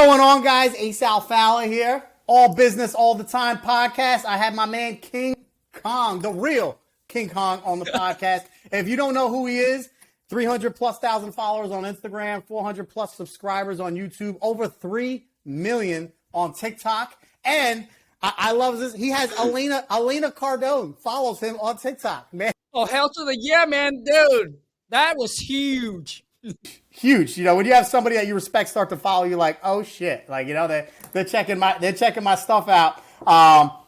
going on, guys? Ace Alfala here. All business, all the time podcast. I have my man King Khang, the real King Khang, on the podcast. If you don't know who he is, 300 plus thousand followers on Instagram, 400 plus subscribers on YouTube, over 3 million on TikTok, and I love this. He has Elena Cardone follows him on TikTok, man. Oh, hell to the yeah, man, dude. That was huge. Huge. When you have somebody that you respect start to follow you, like, oh shit, like, they're checking my stuff out.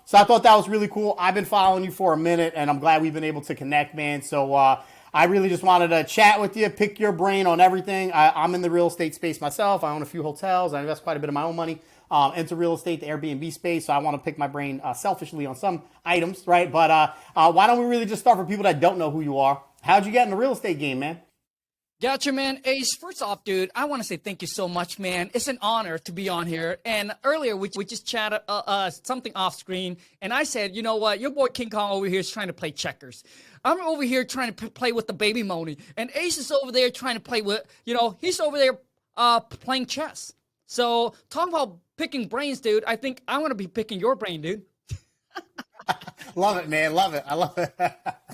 So I thought that was really cool. I've been following you for a minute, and I'm glad we've been able to connect, man. So I really just wanted to chat with you, pick your brain on everything. I'm in the real estate space myself. I own a few hotels. I invest quite a bit of my own money into real estate, the Airbnb space. So I want to pick my brain selfishly on some items, right? But why don't we really just start for people that don't know who you are? How'd you get in the real estate game, man? Gotcha, man. Ace, first off, dude, I want to say thank you so much, man. It's an honor to be on here. And earlier, we just chatted something off screen, and I said, you know what? Your boy King Khang over here is trying to play checkers. I'm over here trying to play with the baby money, and Ace is over there trying to play with, he's over there playing chess. So talking about picking brains, dude, I think I'm going to be picking your brain, dude. Love it, man. Love it. I love it.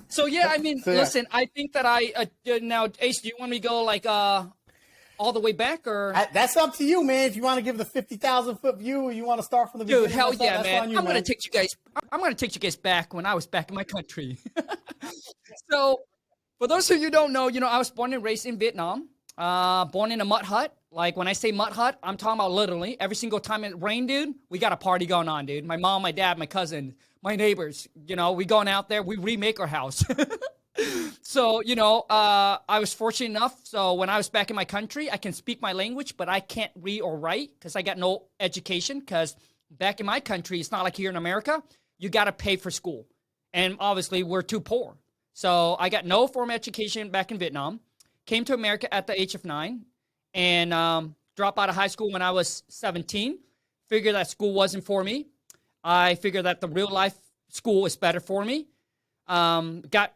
So, yeah, I mean, listen, I think that now, Ace, do you want me to go, like, all the way back, or? That's up to you, man. If you want to give the 50,000 foot view, or you want to start from the beginning. Dude, hell yeah, man. I'm going to take you guys back when I was back in my country. So, for those of you who don't know, I was born and raised in Vietnam, born in a mud hut. Like, when I say mud hut, I'm talking about literally every single time it rained, dude, we got a party going on, dude. My mom, my dad, my cousin, my neighbors, we going out there, we remake our house. So, I was fortunate enough. So when I was back in my country, I can speak my language, but I can't read or write because I got no education. Because back in my country, it's not like here in America. You got to pay for school. And obviously, we're too poor. So I got no formal education back in Vietnam. Came to America at the age of 9 and dropped out of high school when I was 17. Figured that school wasn't for me. I figured that the real life school is better for me. Got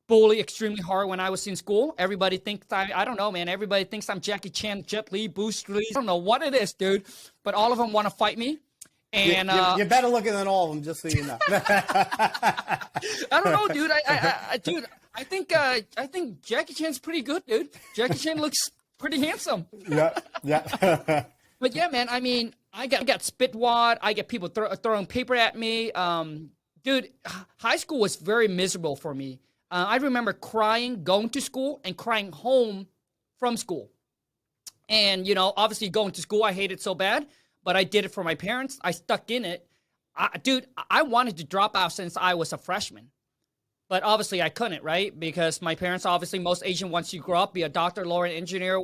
bullied extremely hard when I was in school. Everybody thinks I don't know, man. Everybody thinks I'm Jackie Chan, Jet Li, Bruce Lee. I don't know what it is, dude. But all of them want to fight me. And you're better looking than all of them, just so you know. I don't know, dude. I think Jackie Chan's pretty good, dude. Jackie Chan looks pretty handsome. Yeah. But yeah, man. I mean, I got spit wad. I get people throwing paper at me. Dude, high school was very miserable for me. I remember crying, going to school, and crying home from school. And, obviously going to school, I hated so bad, but I did it for my parents. I stuck in it. Dude, I wanted to drop out since I was a freshman. But obviously I couldn't, right? Because my parents, obviously, most Asian, once you grow up, be a doctor, lawyer, engineer,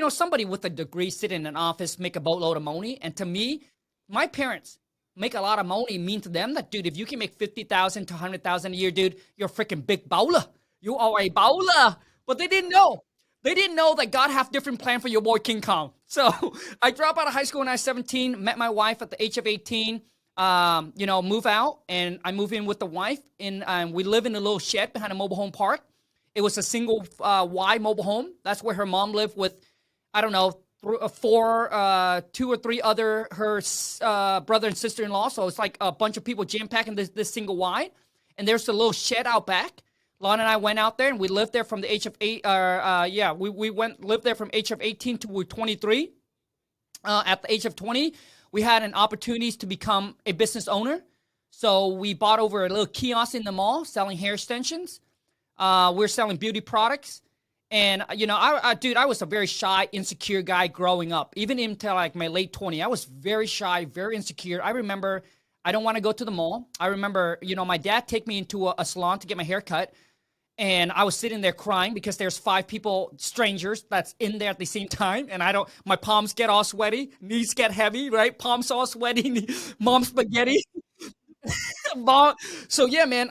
somebody with a degree, sit in an office, make a boatload of money. And to me, my parents make a lot of money mean to them that, dude, if you can make 50,000 to 100,000 a year, dude, you're a freaking big baller. You are a baller. But they didn't know. They didn't know that God have different plan for your boy King Khang. So I dropped out of high school when I was 17, met my wife at the age of 18, move out, and I move in with the wife, and we live in a little shed behind a mobile home park. It was a single wide mobile home. That's where her mom lived with, I don't know, 2 or 3 other her brother and sister-in-law. So it's like a bunch of people jam-packed in this single wide. And there's a little shed out back. Lon and I went out there, and we lived there from the age of 8. Lived there from age of 18 to we were 23. At the age of 20, we had an opportunity to become a business owner. So we bought over a little kiosk in the mall selling hair extensions. We're selling beauty products. And, I was a very shy, insecure guy growing up. Even until like my late 20s, I was very shy, very insecure. I remember I don't want to go to the mall. I remember, my dad take me into a salon to get my hair cut. And I was sitting there crying because there's 5 people, strangers, that's in there at the same time. And my palms get all sweaty, knees get heavy, right? Palms all sweaty, mom spaghetti. So yeah, man,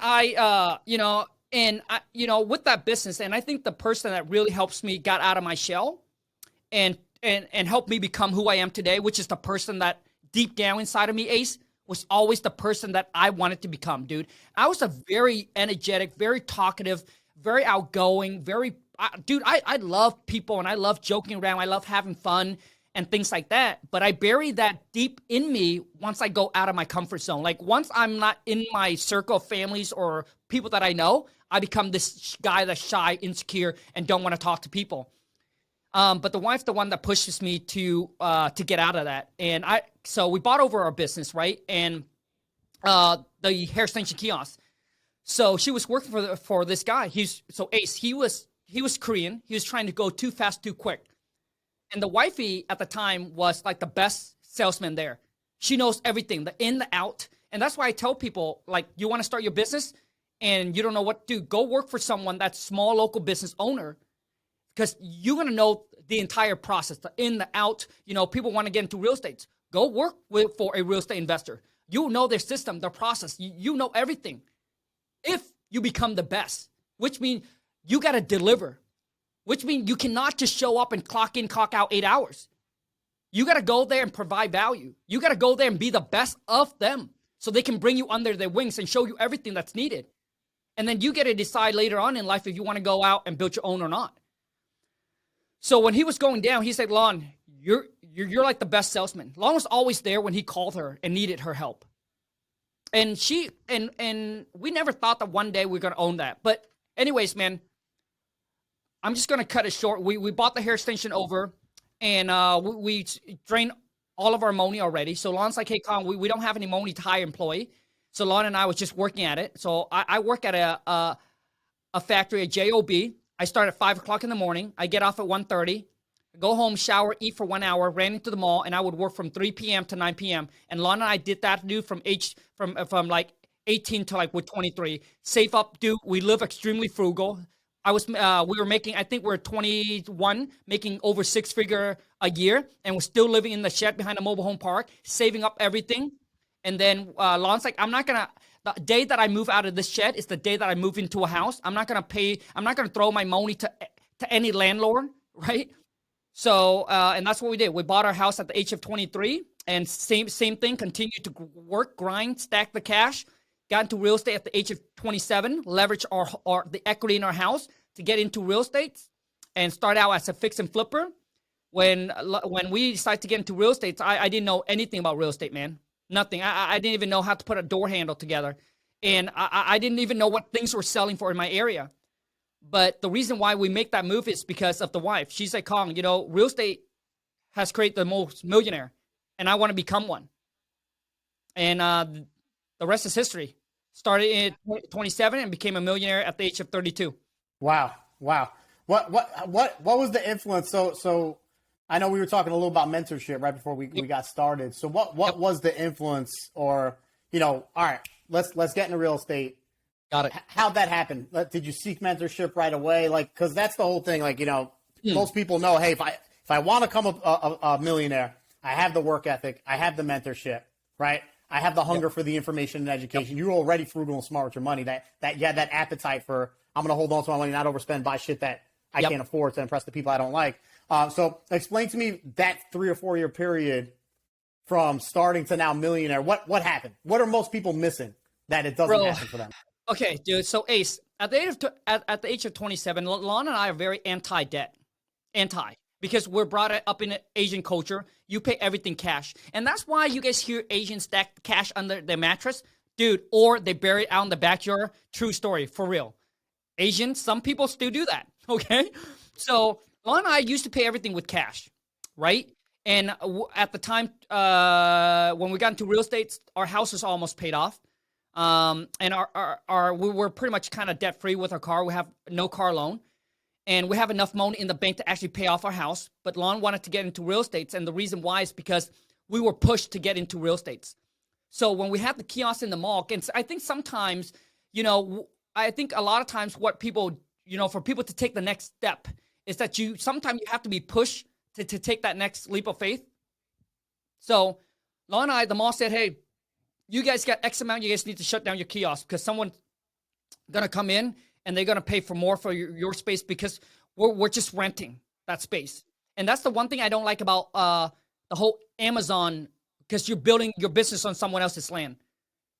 with that business, and I think the person that really helps me got out of my shell and helped me become who I am today, which is the person that deep down inside of me, Ace, was always the person that I wanted to become, dude. I was a very energetic, very talkative, very outgoing, I love people and I love joking around. I love having fun. and things like that. But I bury that deep in me once I go out of my comfort zone. Like once I'm not in my circle of families or people that I know, I become this guy that's shy, insecure, and don't want to talk to people. But the wife's the one that pushes me to get out of that. And so we bought over our business, right? And the hair extension kiosk. So she was working for this guy. Ace. He was Korean. He was trying to go too fast, too quick. And the wifey at the time was like the best salesman there. She knows everything, the in, the out. And that's why I tell people, like, you want to start your business and you don't know what to do, go work for someone that's small local business owner, because you're going to know the entire process, the in, the out. People want to get into real estate. Go work for a real estate investor. You know their system, their process. You know everything. If you become the best, which means you got to deliver, which means you cannot just show up and clock in, clock out 8 hours. You got to go there and provide value. You got to go there and be the best of them so they can bring you under their wings and show you everything that's needed. And then you get to decide later on in life if you want to go out and build your own or not. So when he was going down, he said, Lon, you're like the best salesman. Lon was always there when he called her and needed her help. And and we never thought that one day we are going to own that. But anyways, man, I'm just going to cut it short. We bought the hair extension over, and we drained all of our money already. So Lon's like, hey, Khang, we don't have any money to hire employee. So Lon and I was just working at it. So I work at a factory, a job. I start at 5 o'clock in the morning. I get off at 1:30. Go home, shower, eat for 1 hour, ran into the mall, and I would work from 3 p.m. to 9 p.m. And Lon and I did that, dude, from like 18 to like with 23. Save up, dude. We live extremely frugal. We were making, I think we're 21, making over 6-figure a year, and we're still living in the shed behind a mobile home park, saving up everything. And then Lon's like, the day that I move out of this shed is the day that I move into a house. I'm not going to throw my money to any landlord, right? So, and that's what we did. We bought our house at the age of 23, and same thing, continued to work, grind, stack the cash, got into real estate at the age of 27, leverage the equity in our house to get into real estate and start out as a fix and flipper. When we decided to get into real estate, I didn't know anything about real estate, man. Nothing. I didn't even know how to put a door handle together. And I didn't even know what things were selling for in my area. But the reason why we make that move is because of the wife. She's like, Khang, real estate has created the most millionaire, and I want to become one. And the rest is history. Started at 27 and became a millionaire at the age of 32. Wow. What was the influence? So I know we were talking a little about mentorship right before we got started. So what was the influence, or all right, let's get into real estate. Got it. How'd that happen? Did you seek mentorship right away? Like, because that's the whole thing. Like, most people know, hey, if I want to become a millionaire, I have the work ethic, I have the mentorship, right? I have the hunger for the information and education. You're already frugal and smart with your money. That appetite for, I'm going to hold on to my money, not overspend, buy shit that I can't afford to impress the people I don't like. So explain to me that 3 or 4 year period from starting to now millionaire. What happened? What are most people missing that it doesn't happen for them? Okay, dude. So Ace, at the age of 27, Lon and I are very anti-debt. Because we're brought up in Asian culture. You pay everything cash. And that's why you guys hear Asians stack cash under their mattress, dude, or they bury it out in the backyard. True story, for real. Asians, some people still do that, okay? So Lon and I used to pay everything with cash, right? And at the time, when we got into real estate, our house was almost paid off. And we were pretty much kind of debt free with our car. We have no car loan, and we have enough money in the bank to actually pay off our house. But Lon wanted to get into real estate, and the reason why is because we were pushed to get into real estate. So when we had the kiosks in the mall, and I think sometimes, I think a lot of times what people, for people to take the next step is that sometimes you have to be pushed to take that next leap of faith. So Lon and I, the mall said, hey, you guys got X amount, you guys need to shut down your kiosk because someone's going to come in and they're going to pay for more for your space because we're just renting that space. And that's the one thing I don't like about the whole Amazon, because you're building your business on someone else's land.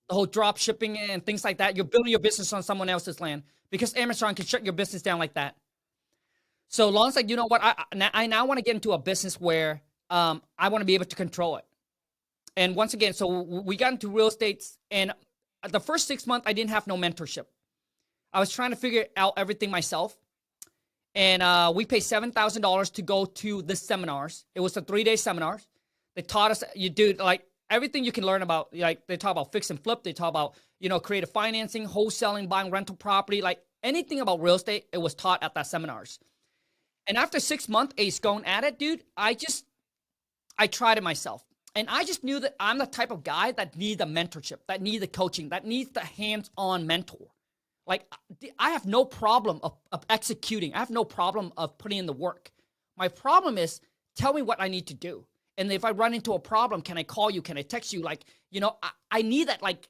The whole drop shipping and things like that, you're building your business on someone else's land because Amazon can shut your business down like that. So Lon's like, you know what? I now want to get into a business where I want to be able to control it. And once again, so we got into real estate, and the first 6 months, I didn't have no mentorship. I was trying to figure out everything myself. And we paid $7,000 to go to the seminars. It was a 3-day seminar. They taught us, you do like everything you can learn about. Like they talk about fix and flip. They talk about, creative financing, wholesaling, buying rental property, like anything about real estate. It was taught at that seminars. And after 6 months, Ace, going at it, dude, I tried it myself. And I just knew that I'm the type of guy that needs the mentorship, that needs the coaching, that needs the hands-on mentor. Like, I have no problem of executing. I have no problem of putting in the work. My problem is, tell me what I need to do. And if I run into a problem, can I call you? Can I text you? Like, I need that, like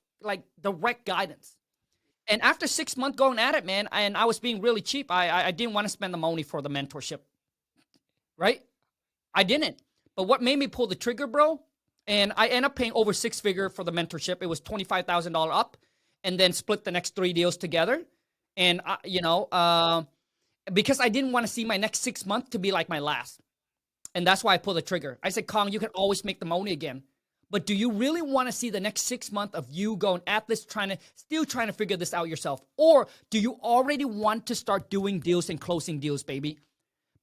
direct guidance. And after 6 months going at it, man, and I was being really cheap. I didn't want to spend the money for the mentorship, right? I didn't. But what made me pull the trigger, bro, and I ended up paying over 6-figure for the mentorship. It was $25,000 up. And then split the next 3 deals together. And, because I didn't want to see my next 6 months to be like my last. And that's why I pulled the trigger. I said, Khang, you can always make the money again. But do you really want to see the next 6 months of you going at this, still trying to figure this out yourself? Or do you already want to start doing deals and closing deals, baby?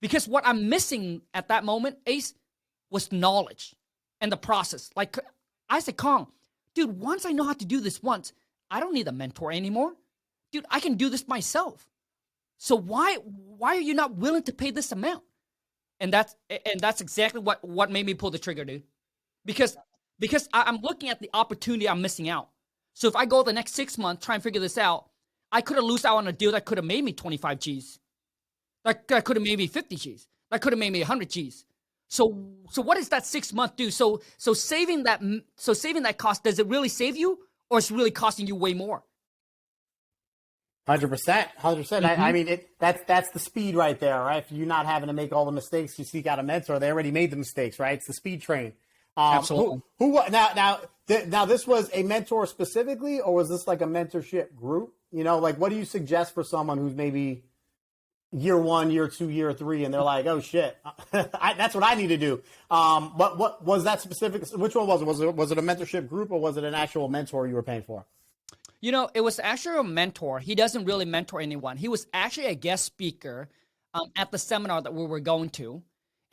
Because what I'm missing at that moment, Ace, was knowledge and the process. Like I said, Khang, dude, once I know how to do this once, I don't need a mentor anymore. Dude, I can do this myself. So why are you not willing to pay this amount? And that's exactly what made me pull the trigger, dude. Because I'm looking at the opportunity I'm missing out. So if I go the next 6 months, try and figure this out, I could have lost out on a deal that could have made me 25 G's. That could have made me 50 G's. That could have made me 100 G's. So what does that 6 months do? So saving that cost, does it really save you? Or it's really costing you way more? 100%. I mean, that's the speed right there, right? If you're not having to make all the mistakes, you seek out a mentor. They already made the mistakes, right? It's the speed train. Absolutely. Now, this was a mentor specifically, or was this like a mentorship group? Like what do you suggest for someone who's maybe year 1, year 2, year 3, and they're like, oh shit, that's what I need to do. But what was that specific? Which one was it? Was it a mentorship group, or was it an actual mentor you were paying for? It was actually a mentor. He doesn't really mentor anyone. He was actually a guest speaker at the seminar that we were going to,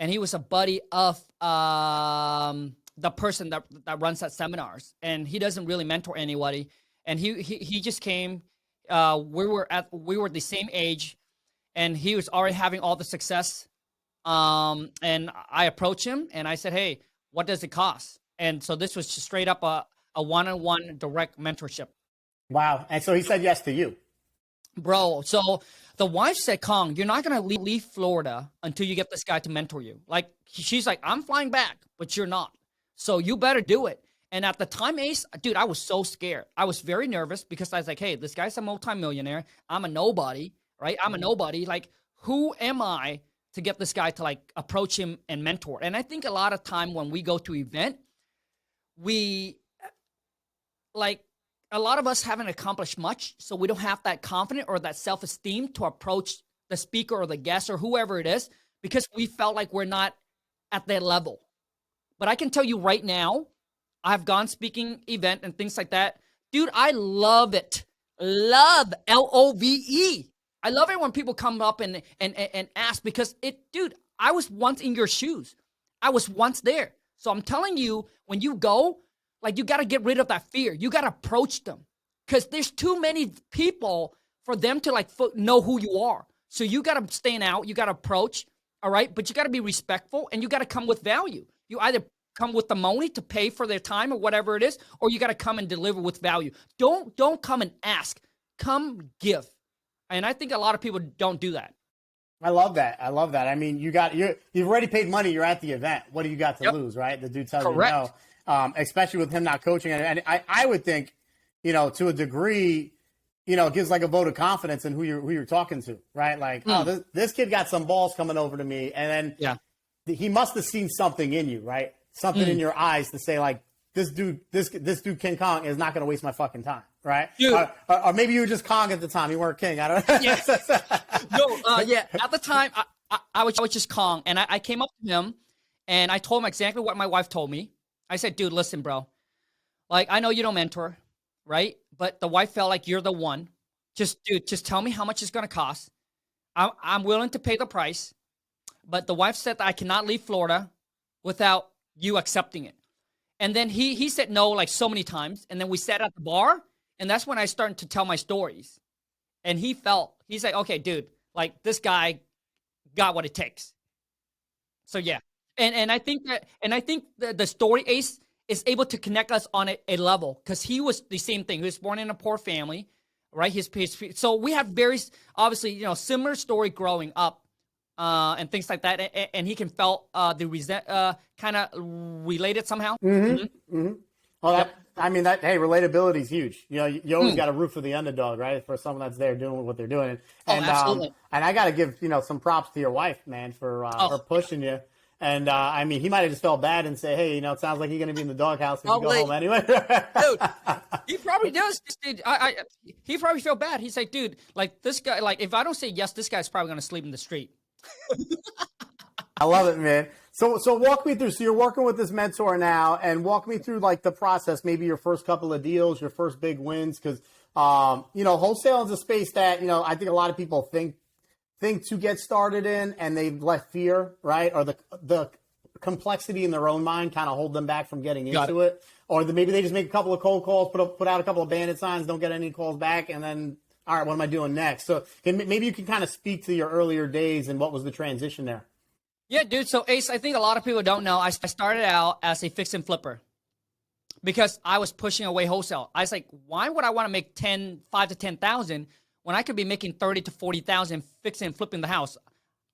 and he was a buddy of the person that runs that seminars, and he doesn't really mentor anybody. And he just came. We were the same age. And he was already having all the success. And I approached him and I said, hey, what does it cost? And so this was just straight up a one-on-one direct mentorship. Wow. And so he said yes to you. Bro, so the wife said, Khang, you're not going to leave Florida until you get this guy to mentor you. Like, she's like, I'm flying back, but you're not. So you better do it. And at the time, Ace, dude, I was so scared. I was very nervous because I was like, hey, this guy's a multimillionaire. I'm a nobody. Right? I'm a nobody. Like, who am I to get this guy to like approach him and mentor? And I think a lot of time when we go to event, a lot of us haven't accomplished much. So we don't have that confidence or that self-esteem to approach the speaker or the guest or whoever it is, because we felt like we're not at their level. But I can tell you right now, I've gone speaking event and things like that. Dude, I love it. Love, Love. I love it when people come up and ask, because dude, I was once in your shoes. I was once there. So I'm telling you, when you go, like, you got to get rid of that fear. You got to approach them, because there's too many people for them to like know who you are. So you got to stand out. You got to approach. All right. But you got to be respectful, and you got to come with value. You either come with the money to pay for their time or whatever it is, or you got to come and deliver with value. Don't come and ask. Come give. And I think a lot of people don't do that. I love that. I mean, you've already paid money. You're at the event. What do you got to lose, right? The dude tells Correct. you no, especially with him not coaching. And I would think, to a degree, it gives like a vote of confidence in who you're talking to, right? Like, oh, this kid got some balls coming over to me. And then he must have seen something in you, right? Something in your eyes to say like, this dude, King Khang is not going to waste my fucking time, right? Or maybe you were just Khang at the time. You weren't King. I don't know. Yeah. At the time, I was just Khang, and I came up to him, And I told him exactly what my wife told me. I said, dude, listen, bro. Like, I know you don't mentor, right? But the wife felt like you're the one. Just tell me how much it's going to cost. I'm willing to pay the price. But the wife said that I cannot leave Florida without you accepting it. And then he said no like so many times. And then we sat at the bar. And that's when I started to tell my stories. And he's like, okay, dude, like this guy got what it takes. So yeah. And I think the story Ace is able to connect us on a level because he was the same thing. He was born in a poor family, right? So we have very obviously, similar story growing up. And things like that, and he can felt the resent, kind of related somehow. Well, hey, relatability is huge. You always got to root for the underdog, right? For someone that's there doing what they're doing. And, absolutely. And I got to give, some props to your wife, man, for pushing you. And, he might have just felt bad and say, hey, it sounds like you're going to be in the doghouse when you go home anyway. Dude, he probably does. Dude, he probably felt bad. He's like, dude, like this guy, like if I don't say yes, this guy's probably going to sleep in the street. I love it, man. So walk me through. So you're working with this mentor now, and walk me through like the process. Maybe your first couple of deals, your first big wins, because wholesale is a space that I think a lot of people think to get started in, and they let fear, right, or the complexity in their own mind kind of hold them back from getting into it. Or maybe they just make a couple of cold calls, put out a couple of bandit signs, don't get any calls back, and then, all right, what am I doing next? So maybe you can kind of speak to your earlier days and what was the transition there. Yeah, dude. So Ace, I think a lot of people don't know. I started out as a fix and flipper because I was pushing away wholesale. I was like, why would I want to make 5 to 10,000 when I could be making 30 to 40,000 fixing and flipping the house?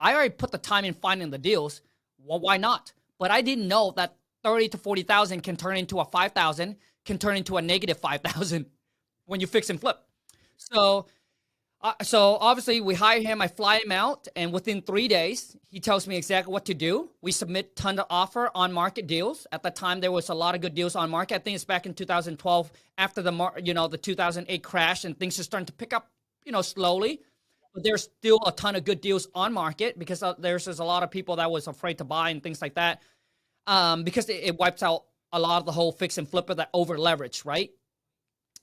I already put the time in finding the deals. Well, why not? But I didn't know that 30 to 40,000 can turn into a 5,000, can turn into a negative 5,000 when you fix and flip. So obviously we hire him, I fly him out, and within 3 days, he tells me exactly what to do. We submit ton of offer on market deals. At the time, there was a lot of good deals on market. I think it's back in 2012 after the 2008 crash, and things are starting to pick up, slowly. But there's still a ton of good deals on market because there's a lot of people that was afraid to buy and things like that, because it wipes out a lot of the whole fix and flipper that over leverage, right?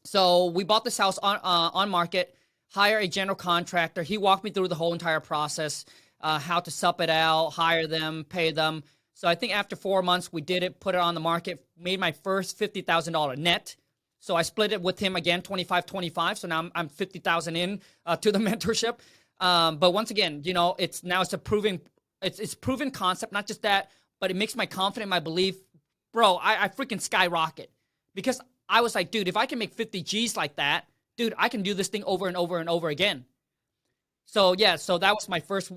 So we bought this house on market, hire a general contractor. He walked me through the whole entire process, how to sup it out, hire them, pay them. So I think after 4 months, we did it, put it on the market, made my first $50,000 net. So I split it with him again, 25-25. So now I'm 50,000 in to the mentorship. But once again, it's a proven concept. Not just that, but it makes my confidence, my belief, bro. I freaking skyrocket because I was like, dude, if I can make 50 G's like that, dude, I can do this thing over and over and over again. So yeah, so that was my first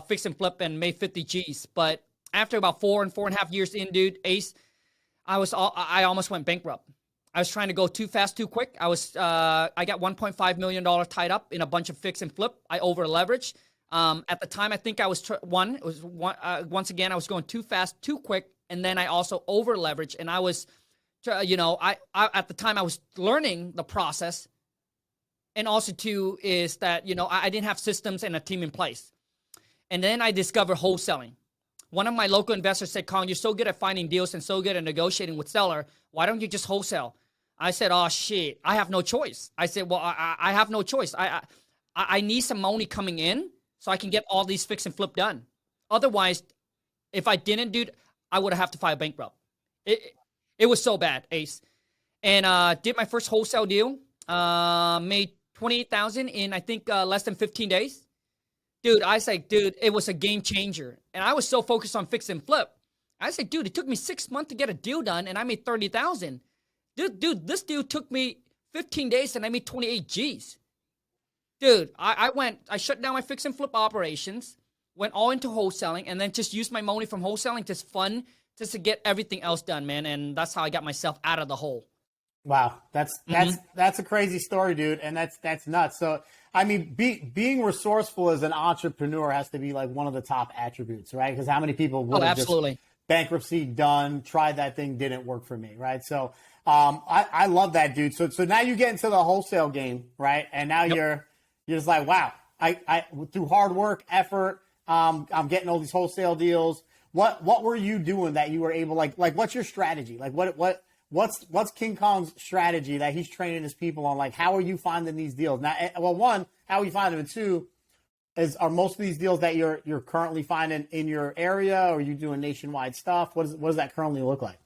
fix and flip and made 50 G's. But after about 4.5 years in, dude, Ace, I almost went bankrupt. I was trying to go too fast, too quick. I got $1.5 million tied up in a bunch of fix and flip. I over leveraged. At the time, I think I was once again, I was going too fast, too quick. And then I also over leveraged. And I was, I at the time I was learning the process. And also too is that, I didn't have systems and a team in place. And then I discovered wholesaling. One of my local investors said, Khang, you're so good at finding deals and so good at negotiating with seller. Why don't you just wholesale? I said, oh, shit, I have no choice. I said, well, I have no choice. I need some money coming in so I can get all these fix and flip done. Otherwise, if I didn't, dude, I would have to file bankrupt. It was so bad, Ace. And did my first wholesale deal, made $28,000 in, I think, less than 15 days. Dude, I said, dude, it was a game changer. And I was so focused on fix and flip. I said, dude, it took me 6 months to get a deal done, and I made $30,000. Dude, this deal took me 15 days, and I made 28 G's. Dude, I shut down my fix and flip operations, went all into wholesaling, and then just used my money from wholesaling just to get everything else done, man. And that's how I got myself out of the hole. Wow, that's a crazy story, dude, and that's nuts. So, being resourceful as an entrepreneur has to be like one of the top attributes, right? Because how many people would have just bankruptcy done, tried that thing, didn't work for me, right? So, I love that, dude. So now you get into the wholesale game, right? And now you're just like, wow, I through hard work, effort, I'm getting all these wholesale deals. what were you doing that you were able, like what's your strategy? Like what's King Kong's strategy that he's training his people on? Like, how are you finding these deals? Now, well, one, how are you finding them? And two, are most of these deals that you're currently finding in your area, or are you doing nationwide stuff? What does that currently look like?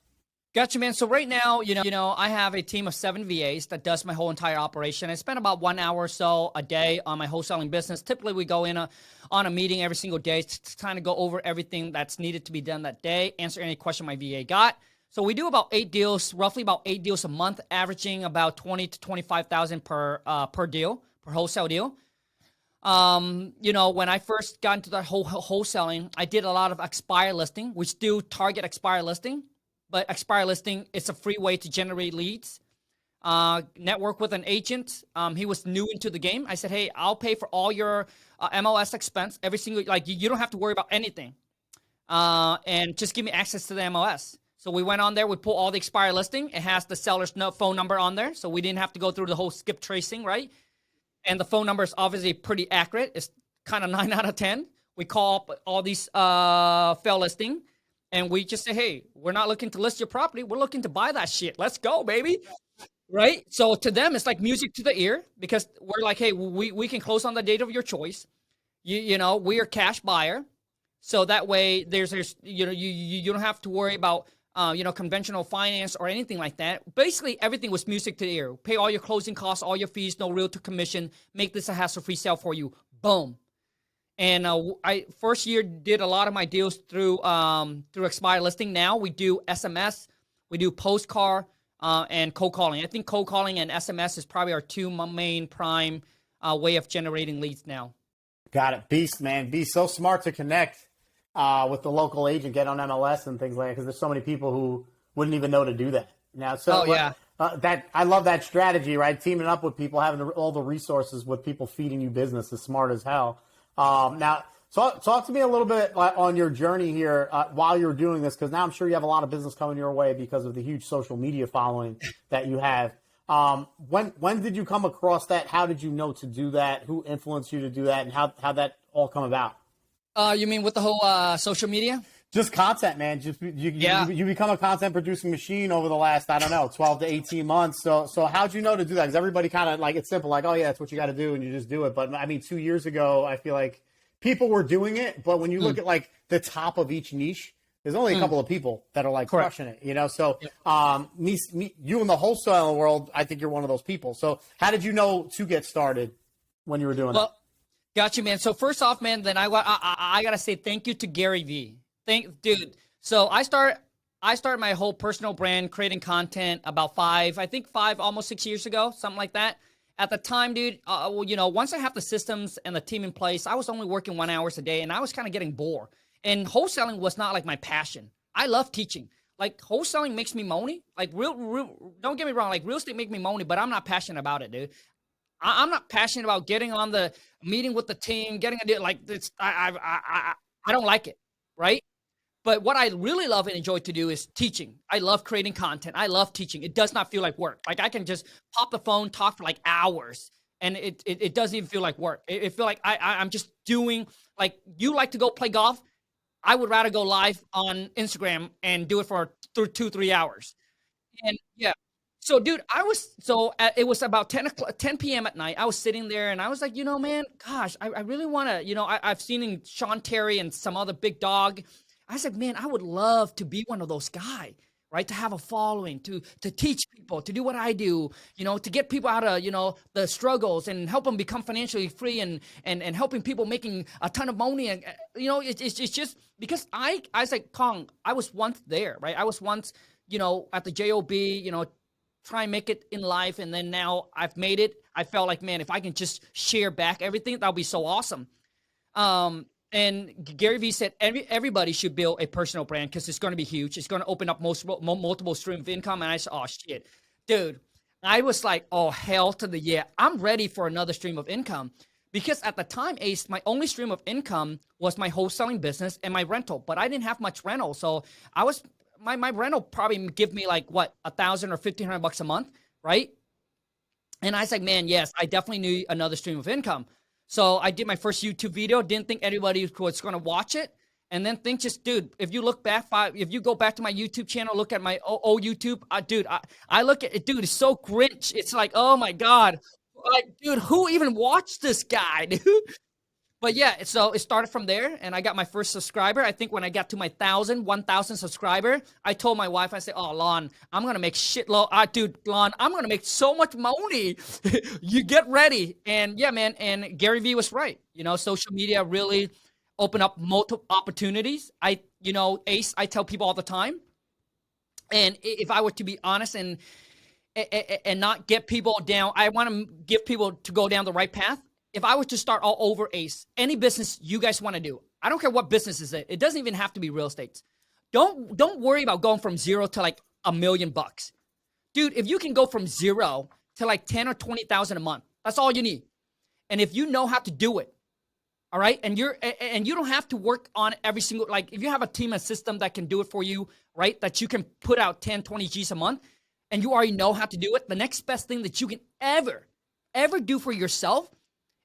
Gotcha, man. So right now, I have a team of 7 VAs that does my whole entire operation. I spend about 1 hour or so a day on my wholesaling business. Typically, we go in on a meeting every single day to kind of go over everything that's needed to be done that day, answer any question my VA got. So we do about 8 deals, roughly about 8 deals a month, averaging about 20 to 25,000 per deal, per wholesale deal. When I first got into that whole wholesaling, I did a lot of expire listing. We still target expire listing. But expire listing, it's a free way to generate leads. Network with an agent. He was new into the game. I said, hey, I'll pay for all your MLS expense, every single, like you don't have to worry about anything. And just give me access to the MLS. So we went on there, we pull all the expire listing. It has the seller's phone number on there. So we didn't have to go through the whole skip tracing, right? And the phone number is obviously pretty accurate. It's kind of 9 out of 10. We call up all these fail listing. And we just say, hey, we're not looking to list your property. We're looking to buy that shit. Let's go, baby. Right? So to them, it's like music to the ear because we're like, hey, we can close on the date of your choice. We are cash buyer. So that way you don't have to worry about, conventional finance or anything like that. Basically, everything was music to the ear. Pay all your closing costs, all your fees, no realtor commission. Make this a hassle-free sale for you. Boom. And I first year did a lot of my deals through expired listing. Now we do SMS, we do postcard, and cold calling. I think cold calling and SMS is probably our 2 main prime way of generating leads now. Got it. Beast, man. Beast. So smart to connect with the local agent, get on MLS and things like that, because there's so many people who wouldn't even know to do that. Now, so that I love that strategy, right? Teaming up with people, having all the resources with people feeding you business is smart as hell. Now, talk to me a little bit on your journey here while you're doing this, because now I'm sure you have a lot of business coming your way because of the huge social media following that you have. When did you come across that? How did you know to do that? Who influenced you to do that, and how that all come about? You mean with the whole social media? Just content, man. Just you become a content producing machine over the last, I don't know, 12 to 18 months. So how'd you know to do that? Because everybody kind of like, it's simple, like, oh yeah, that's what you got to do, and you just do it. But I mean, 2 years ago, I feel like people were doing it, but when you look at like the top of each niche, there's only a couple of people that are like crushing it, So you in the wholesale world, I think you're one of those people. So how did you know to get started when you were doing that? Got you, man. So first off, man, then I gotta say thank you to Gary Vee. Dude. So I started my whole personal brand creating content about 5, almost 6 years ago, something like that. At the time, dude, once I have the systems and the team in place, I was only working 1 hour a day, and I was kind of getting bored. And wholesaling was not like my passion. I love teaching. Like wholesaling makes me money. Like real, don't get me wrong. Like real estate make me money, but I'm not passionate about it, dude. I'm not passionate about getting on the meeting with the team, getting a deal like this. I don't like it, right? But what I really love and enjoy to do is teaching. I love creating content. I love teaching. It does not feel like work. Like I can just pop the phone, talk for like hours, and it doesn't even feel like work. It feel like I'm just doing, like, you like to go play golf. I would rather go live on Instagram and do it for 2-3 hours. And yeah. So, dude, it was about 10 p.m. at night. I was sitting there and I was like, man, gosh, I really want to, I've seen in Sean Terry and some other big dog. I said, man, I would love to be one of those guys, right? To have a following, to teach people, to do what I do, to get people out of, the struggles and help them become financially free and helping people making a ton of money. And, it's just because I was like, Kong, I was once there, right? I was once, at the JOB, try and make it in life. And then now I've made it. I felt like, man, if I can just share back everything, that'll be so awesome. And Gary Vee said everybody should build a personal brand because it's going to be huge. It's going to open up multiple streams of income. And I said, oh, shit. Dude, I was like, oh, hell to the yeah. I'm ready for another stream of income. Because at the time, Ace, my only stream of income was my wholesaling business and my rental. But I didn't have much rental. So I was my rental probably give me like, what, $1,000 or $1,500 a month, right? And I was like, man, yes, I definitely need another stream of income. So I did my first YouTube video. Didn't think anybody was going to watch it. And then things just, dude, if you look back, if you go back to my YouTube channel, look at my old YouTube, dude, I look at it, dude, it's so cringe. It's like, oh my God. Like, dude, who even watched this guy, dude? But yeah, so it started from there, and I got my first subscriber. I think when I got to my 1,000 subscriber, I told my wife, I said, "Oh, Lon, I'm gonna make shitload, dude, Lon, I'm gonna make so much money. You get ready." And yeah, man, and Gary Vee was right. Social media really opened up multiple opportunities. Ace, I tell people all the time, and if I were to be honest and not get people down, I want to give people to go down the right path. If I was to start all over, Ace, any business you guys want to do, I don't care what business is it. It doesn't even have to be real estate. Don't worry about going from zero to like $1 million. Dude, if you can go from zero to like 10 or 20,000 a month, that's all you need. And if you know how to do it, all right, and you don't have to work on every single, like if you have a team and system that can do it for you, right, that you can put out 10, 20 G's a month, and you already know how to do it, the next best thing that you can ever do for yourself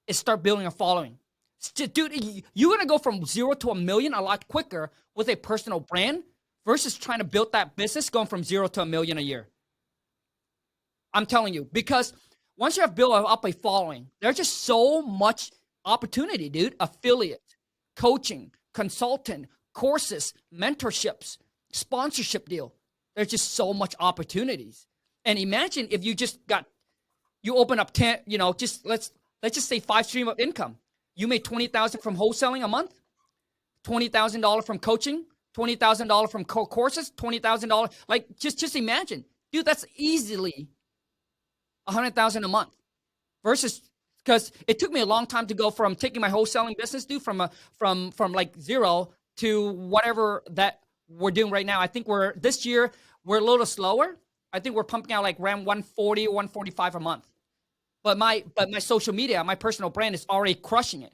is start building a following. Dude, you're going to go from zero to $1 million a lot quicker with a personal brand versus trying to build that business going from zero to $1 million a year. I'm telling you, because once you have built up a following, there's just so much opportunity, dude. Affiliate, coaching, consultant, courses, mentorships, sponsorship deal. There's just so much opportunities. And imagine if you open up 10, let's just say 5 streams of income. You made $20,000 from wholesaling a month, $20,000 from coaching, $20,000 from courses, $20,000. Like just imagine, dude. That's easily $100,000 a month. Versus, because it took me a long time to go from taking my wholesaling business, dude, from like zero to whatever that we're doing right now. I think this year we're a little slower. I think we're pumping out like around 140 or 145 a month. But my social media, my personal brand is already crushing it.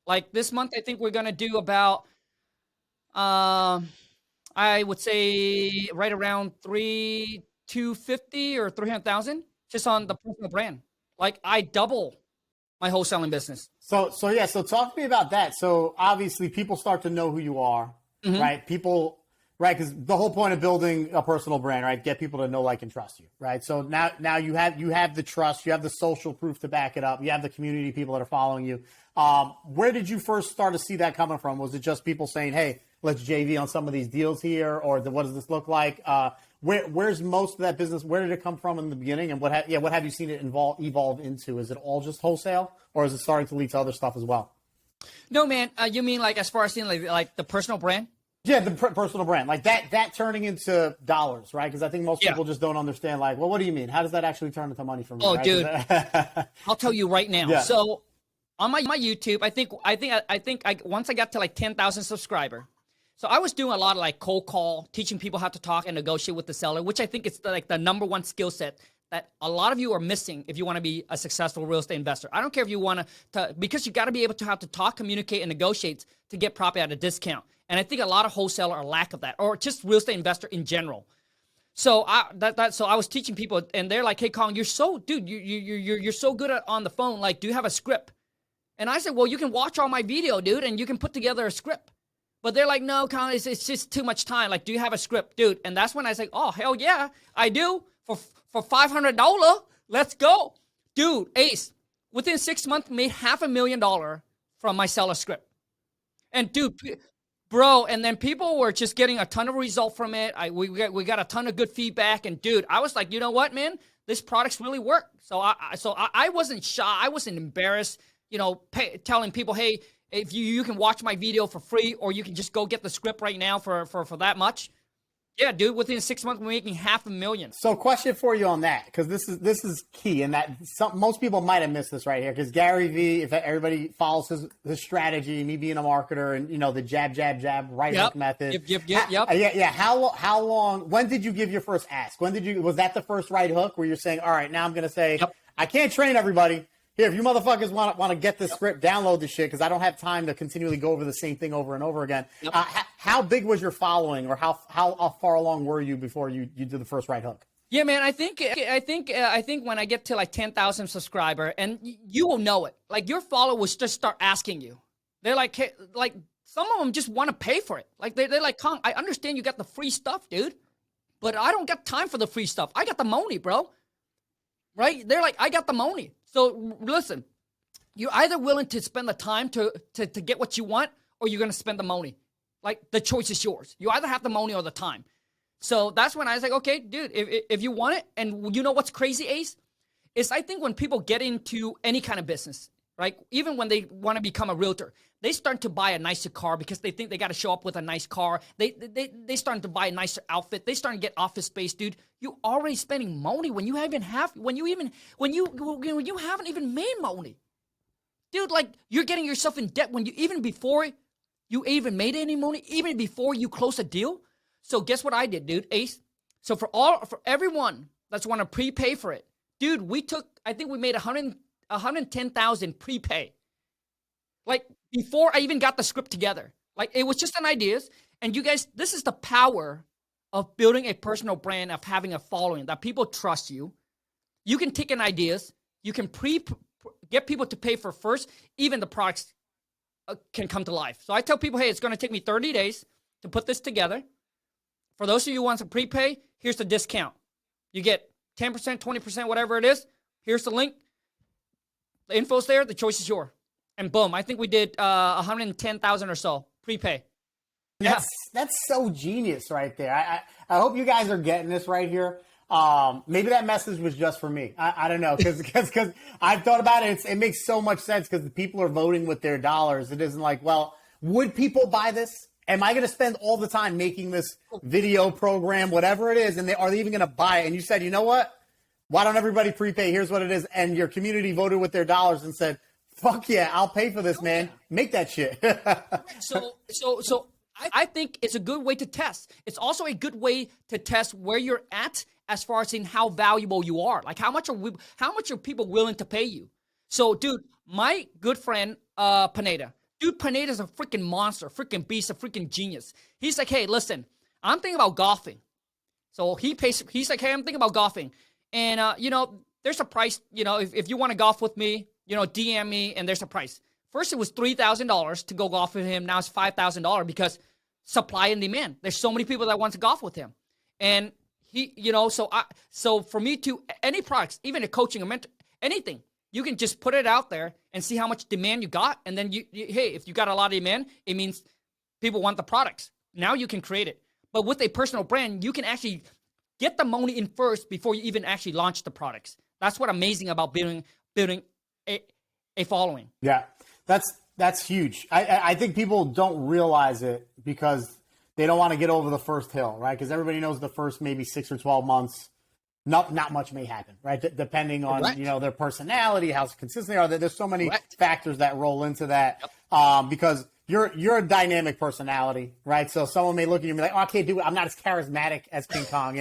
Like this month, I think we're gonna do about, I would say right around 250 or 300,000 just on the personal brand. Like I double my wholesaling business. So talk to me about that. So obviously people start to know who you are, right? Right, because the whole point of building a personal brand, right, get people to know, like, and trust you, right? So now you have the trust, you have the social proof to back it up, you have the community people that are following you. Where did you first start to see that coming from? Was it just people saying, "Hey, let's JV on some of these deals here," or what does this look like? Where's most of that business? Where did it come from in the beginning, and what have you seen it evolve into? Is it all just wholesale, or is it starting to lead to other stuff as well? No, man. You mean like as far as seeing like the personal brand? Yeah, the personal brand, like that turning into dollars, right? Because I think most people just don't understand, like, well, what do you mean? How does that actually turn into money for me? Oh, right? dude, I'll tell you right now. Yeah. So on my YouTube, I think once I got to like 10,000 subscriber, so I was doing a lot of like cold call, teaching people how to talk and negotiate with the seller, which I think is like the number one skill set that a lot of you are missing if you want to be a successful real estate investor. I don't care if you want to because you got to be able to have to talk, communicate, and negotiate to get property at a discount. And I think a lot of wholesaler are lack of that, or just real estate investor in general. So so I was teaching people, and they're like, "Hey, Khang, you're so good on the phone. Like, do you have a script?" And I said, "Well, you can watch all my video, dude, and you can put together a script." But they're like, "No, Khang, it's just too much time. Like, do you have a script, dude?" And that's when I said, "Oh, hell yeah, I do. For $500, let's go, dude." Ace, within 6 months, made $500,000 from my seller script, and dude. Bro, and then people were just getting a ton of result from it. We got a ton of good feedback, and dude, I was like, you know what, man, this product's really work. So I wasn't shy, I wasn't embarrassed, telling people, hey, if you can watch my video for free, or you can just go get the script right now for that much. Yeah, dude, within 6 months, we're making $500,000. So question for you on that, because this is key, and that most people might have missed this right here, because Gary Vee, if everybody follows his strategy, me being a marketer, and the jab, right hook method. Yep. Yeah. How long, when did you give your first ask? Was that the first right hook where you're saying, all right, now I'm going to say, I can't train everybody. Here, if you motherfuckers want to get this script, download this shit, because I don't have time to continually go over the same thing over and over again. Yep. How big was your following, or how far along were you before you did the first right hook? Yeah, man, I think when I get to like 10,000 subscriber, and you will know it. Like your followers just start asking you. They're like, hey, like some of them just want to pay for it. Like they're like, Kong, I understand you got the free stuff, dude, but I don't got time for the free stuff. I got the money, bro. Right? They're like, I got the money. So listen, you're either willing to spend the time to get what you want, or you're going to spend the money. Like, the choice is yours. You either have the money or the time. So that's when I was like, okay, dude, if you want it, and you know what's crazy, Ace? Is I think when people get into any kind of business, right? Even when they want to become a realtor, they start to buy a nicer car because they think they got to show up with a nice car. They starting to buy a nicer outfit. They starting to get office space, dude. You already spending money when you haven't even made money. Dude, like, you're getting yourself in debt even before you even made any money, even before you close a deal. So guess what I did, dude, Ace? So for everyone that's want to prepay for it, dude, I think we made 110,000 prepay. Like, before I even got the script together. Like, it was just an ideas. And you guys, this is the power of building a personal brand, of having a following, that people trust you. You can take in ideas. You can get people to pay for first. Even the products can come to life. So I tell people, hey, it's going to take me 30 days to put this together. For those of you who want to prepay, here's the discount. You get 10%, 20%, whatever it is. Here's the link. The info's there. The choice is yours. And boom, I think we did 110,000 or so prepay. That's so genius right there. I hope you guys are getting this right here. Maybe that message was just for me. I don't know, because I've thought about it. It makes so much sense because the people are voting with their dollars. It isn't like, well, would people buy this? Am I going to spend all the time making this video program, whatever it is, and are they even going to buy it? And you said, you know what? Why don't everybody prepay? Here's what it is. And your community voted with their dollars and said, fuck yeah, I'll pay for this, man. Make that shit. So I think it's a good way to test. It's also a good way to test where you're at as far as seeing how valuable you are. Like, how much are people willing to pay you? So, dude, my good friend, Pineda. Dude, Pineda's a freaking monster, freaking beast, a freaking genius. He's like, hey, listen, I'm thinking about golfing. So he's like, hey, I'm thinking about golfing. And, there's a price, if you want to golf with me, DM me, and there's a price. First, it was $3,000 to go golf with him. Now it's $5,000 because supply and demand. There's so many people that want to golf with him. And he, so for me to, any products, even a coaching, a mentor, anything, you can just put it out there and see how much demand you got. And then hey, if you got a lot of demand, it means people want the products. Now you can create it. But with a personal brand, you can actually get the money in first before you even actually launch the products. That's what's amazing about building a following. Yeah, that's huge. I think people don't realize it because they don't want to get over the first hill, right? Because everybody knows the first maybe 6 or 12 months, not much may happen, right? Depending on their personality, how consistent they are. There's so many factors that roll into that. Because you're a dynamic personality, right? So someone may look at you and be like, "Oh, okay, dude, I'm not as charismatic as King Khang,"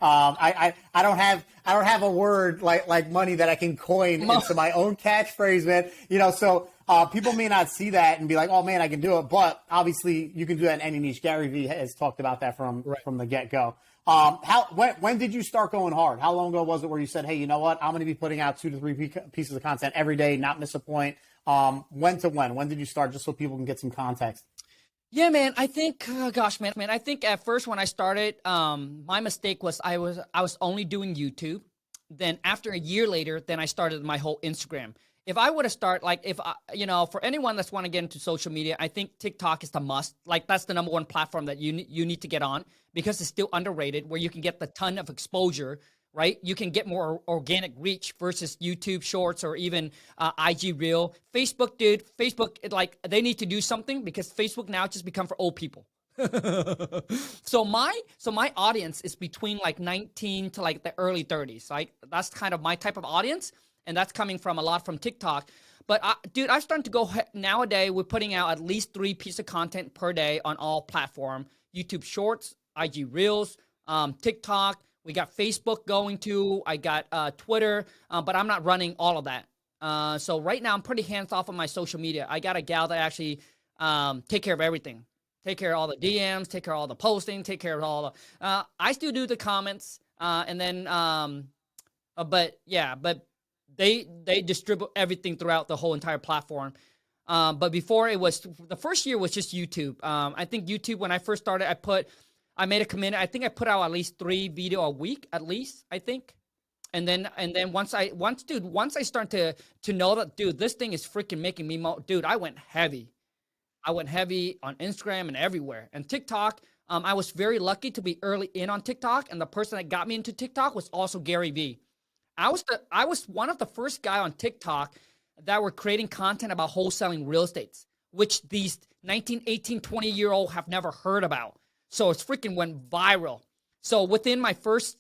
I don't have a word like money that I can coin into my own catchphrase, man. So people may not see that and be like, "Oh man, I can do it," but obviously you can do that in any niche. Gary Vee has talked about that from the get go. When did you start going hard? How long ago was it where you said, hey, you know what? I'm going to be putting out 2 to 3 pieces of content every day, not miss a point. When to when? When did you start, just so people can get some context? Yeah, man. I think, man. I think at first when I started, my mistake was I was only doing YouTube. Then after a year later, then I started my whole Instagram. If I would have started, for anyone that's want to get into social media, I think TikTok is the must. Like, that's the number one platform that you need to get on because it's still underrated, where you can get the ton of exposure, right? You can get more organic reach versus YouTube Shorts or even IG Reel. Facebook, dude, they need to do something because Facebook now just become for old people. So my audience is between like 19 to like the early 30s. Like, that's kind of my type of audience. And that's coming from a lot from TikTok. But, dude, I'm starting to go nowadays. We're putting out at least 3 pieces of content per day on all platforms. YouTube Shorts, IG Reels, TikTok. We got Facebook going too. I got Twitter, but I'm not running all of that. So right now I'm pretty hands off on my social media. I got a gal that actually take care of everything. Take care of all the DMs, take care of all the posting, take care of all the... I still do the comments, and then... but they distribute everything throughout the whole entire platform. But before it was the first year was just YouTube. I think YouTube when I first started, I made a commitment. I think I put out at least 3 video a week, at least, I think. And then once I started to know that, dude, this thing is freaking making me dude, I went heavy. I went heavy on Instagram and everywhere. And TikTok, I was very lucky to be early in on TikTok, and the person that got me into TikTok was also Gary Vee. I was one of the first guy on TikTok that were creating content about wholesaling real estates, which these 19, 18, 20-year-old have never heard about. So it's freaking went viral. So within my first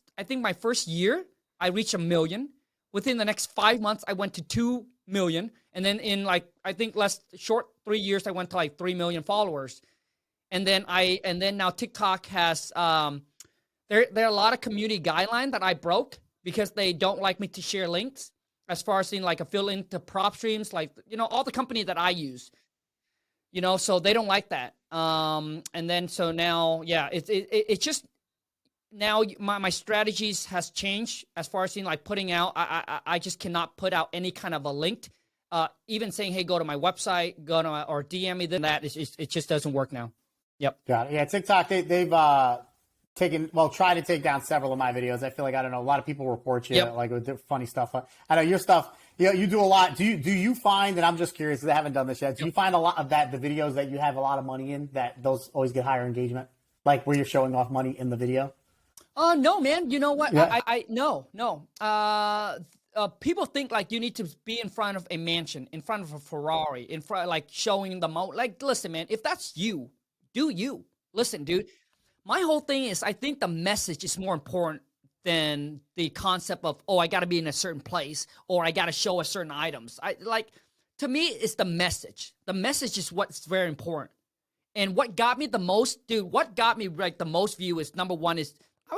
year, I reached 1 million. Within the next 5 months, I went to 2 million. And then in I think short 3 years, I went to like 3 million followers. And then now TikTok has, there are a lot of community guidelines that I broke because they don't like me to share links as far as seeing like affiliate to prop streams, like, all the company that I use, so they don't like that. And then, so now, yeah, it's just, now my strategies has changed as far as seeing like putting out, I just cannot put out any kind of a link, even saying, hey, go to my website, or DM me, then that it just doesn't work now. Yep. Got it. Yeah, TikTok, they've tried to take down several of my videos. I feel like, I don't know, a lot of people report you like with the funny stuff. I know your stuff, you do a lot. Do you find, and I'm just curious because I haven't done this yet, do you find a lot of the videos that you have a lot of money in, that those always get higher engagement? Like where you're showing off money in the video? No, man. You know what? Yeah. No. People think like you need to be in front of a mansion, in front of a Ferrari, in front, like showing the like, listen, man, if that's you, do you. Listen, dude, my whole thing is, I think the message is more important than the concept of, I got to be in a certain place or I got to show a certain items. To me, it's the message. The message is what's very important. And what got me the most, dude, what got me like the most view is, number one is, I